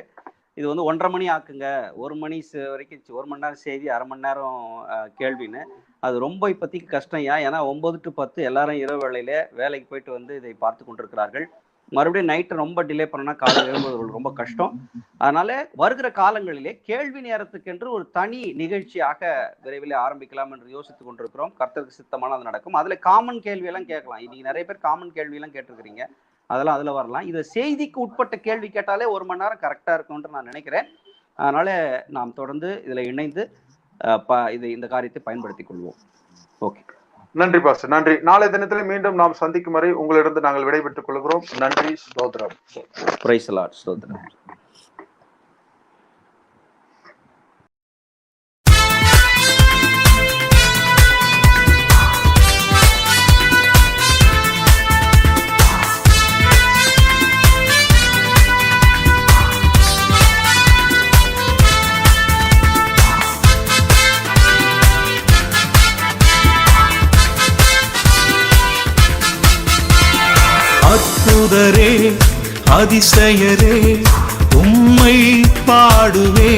இது 1:30 மணி ஆக்குங்க, 1 மணி வரைக்கும் 1 மணி நேரம் செய்தி, 1/2 மணி நேரம் கேள்வின்னு. அது ரொம்ப இப்போதைக்கு கஷ்டம். ஏன்னா 9 to 10 எல்லாரும் இரவு வேளையில வேலைக்கு போயிட்டு இதை பார்த்து கொண்டிருக்கிறார்கள். மறுபடியும் நைட்டு ரொம்ப டிலே பண்ணா காலையில் எழும்புவதற்கு ரொம்ப கஷ்டம். அதனால வருகிற காலங்களிலே கேள்வி நேரத்துக்கென்று ஒரு தனி நிகழ்ச்சியாக விரைவில் ஆரம்பிக்கலாம் என்று யோசித்துக் கொண்டிருக்கிறோம். கர்த்தருக்கு சித்தமான அது நடக்கும். அதுல காமன் கேள்வியெல்லாம் கேட்கலாம். இன்னைக்கு நிறைய பேர் காமன் கேள்வியெல்லாம் கேட்டிருக்கிறீங்க, அதெல்லாம் அதுல வரலாம். இது செய்திக்கு உட்பட்ட கேள்வி கேட்டாலே 1 மணி நேரம் கரெக்டா இருக்கும்னு நான் நினைக்கிறேன். அதனால நாம் தொடர்ந்து இதுல இணைந்து இந்த காரியத்தை பயன்படுத்திக் கொள்வோம். ஓகே, நன்றி பாஸ்டர், நன்றி. நாளை தினத்தில் மீண்டும் நாம் சந்திக்கும் வரை உங்களிடம் நாங்கள் விடைபெற்றுக் கொள்கிறோம். நன்றி, ஸ்தோத்திரம். பிரைஸ் தி லார்ட், ஸ்தோத்திரம். அதிசயரே உம்மை பாடுவே.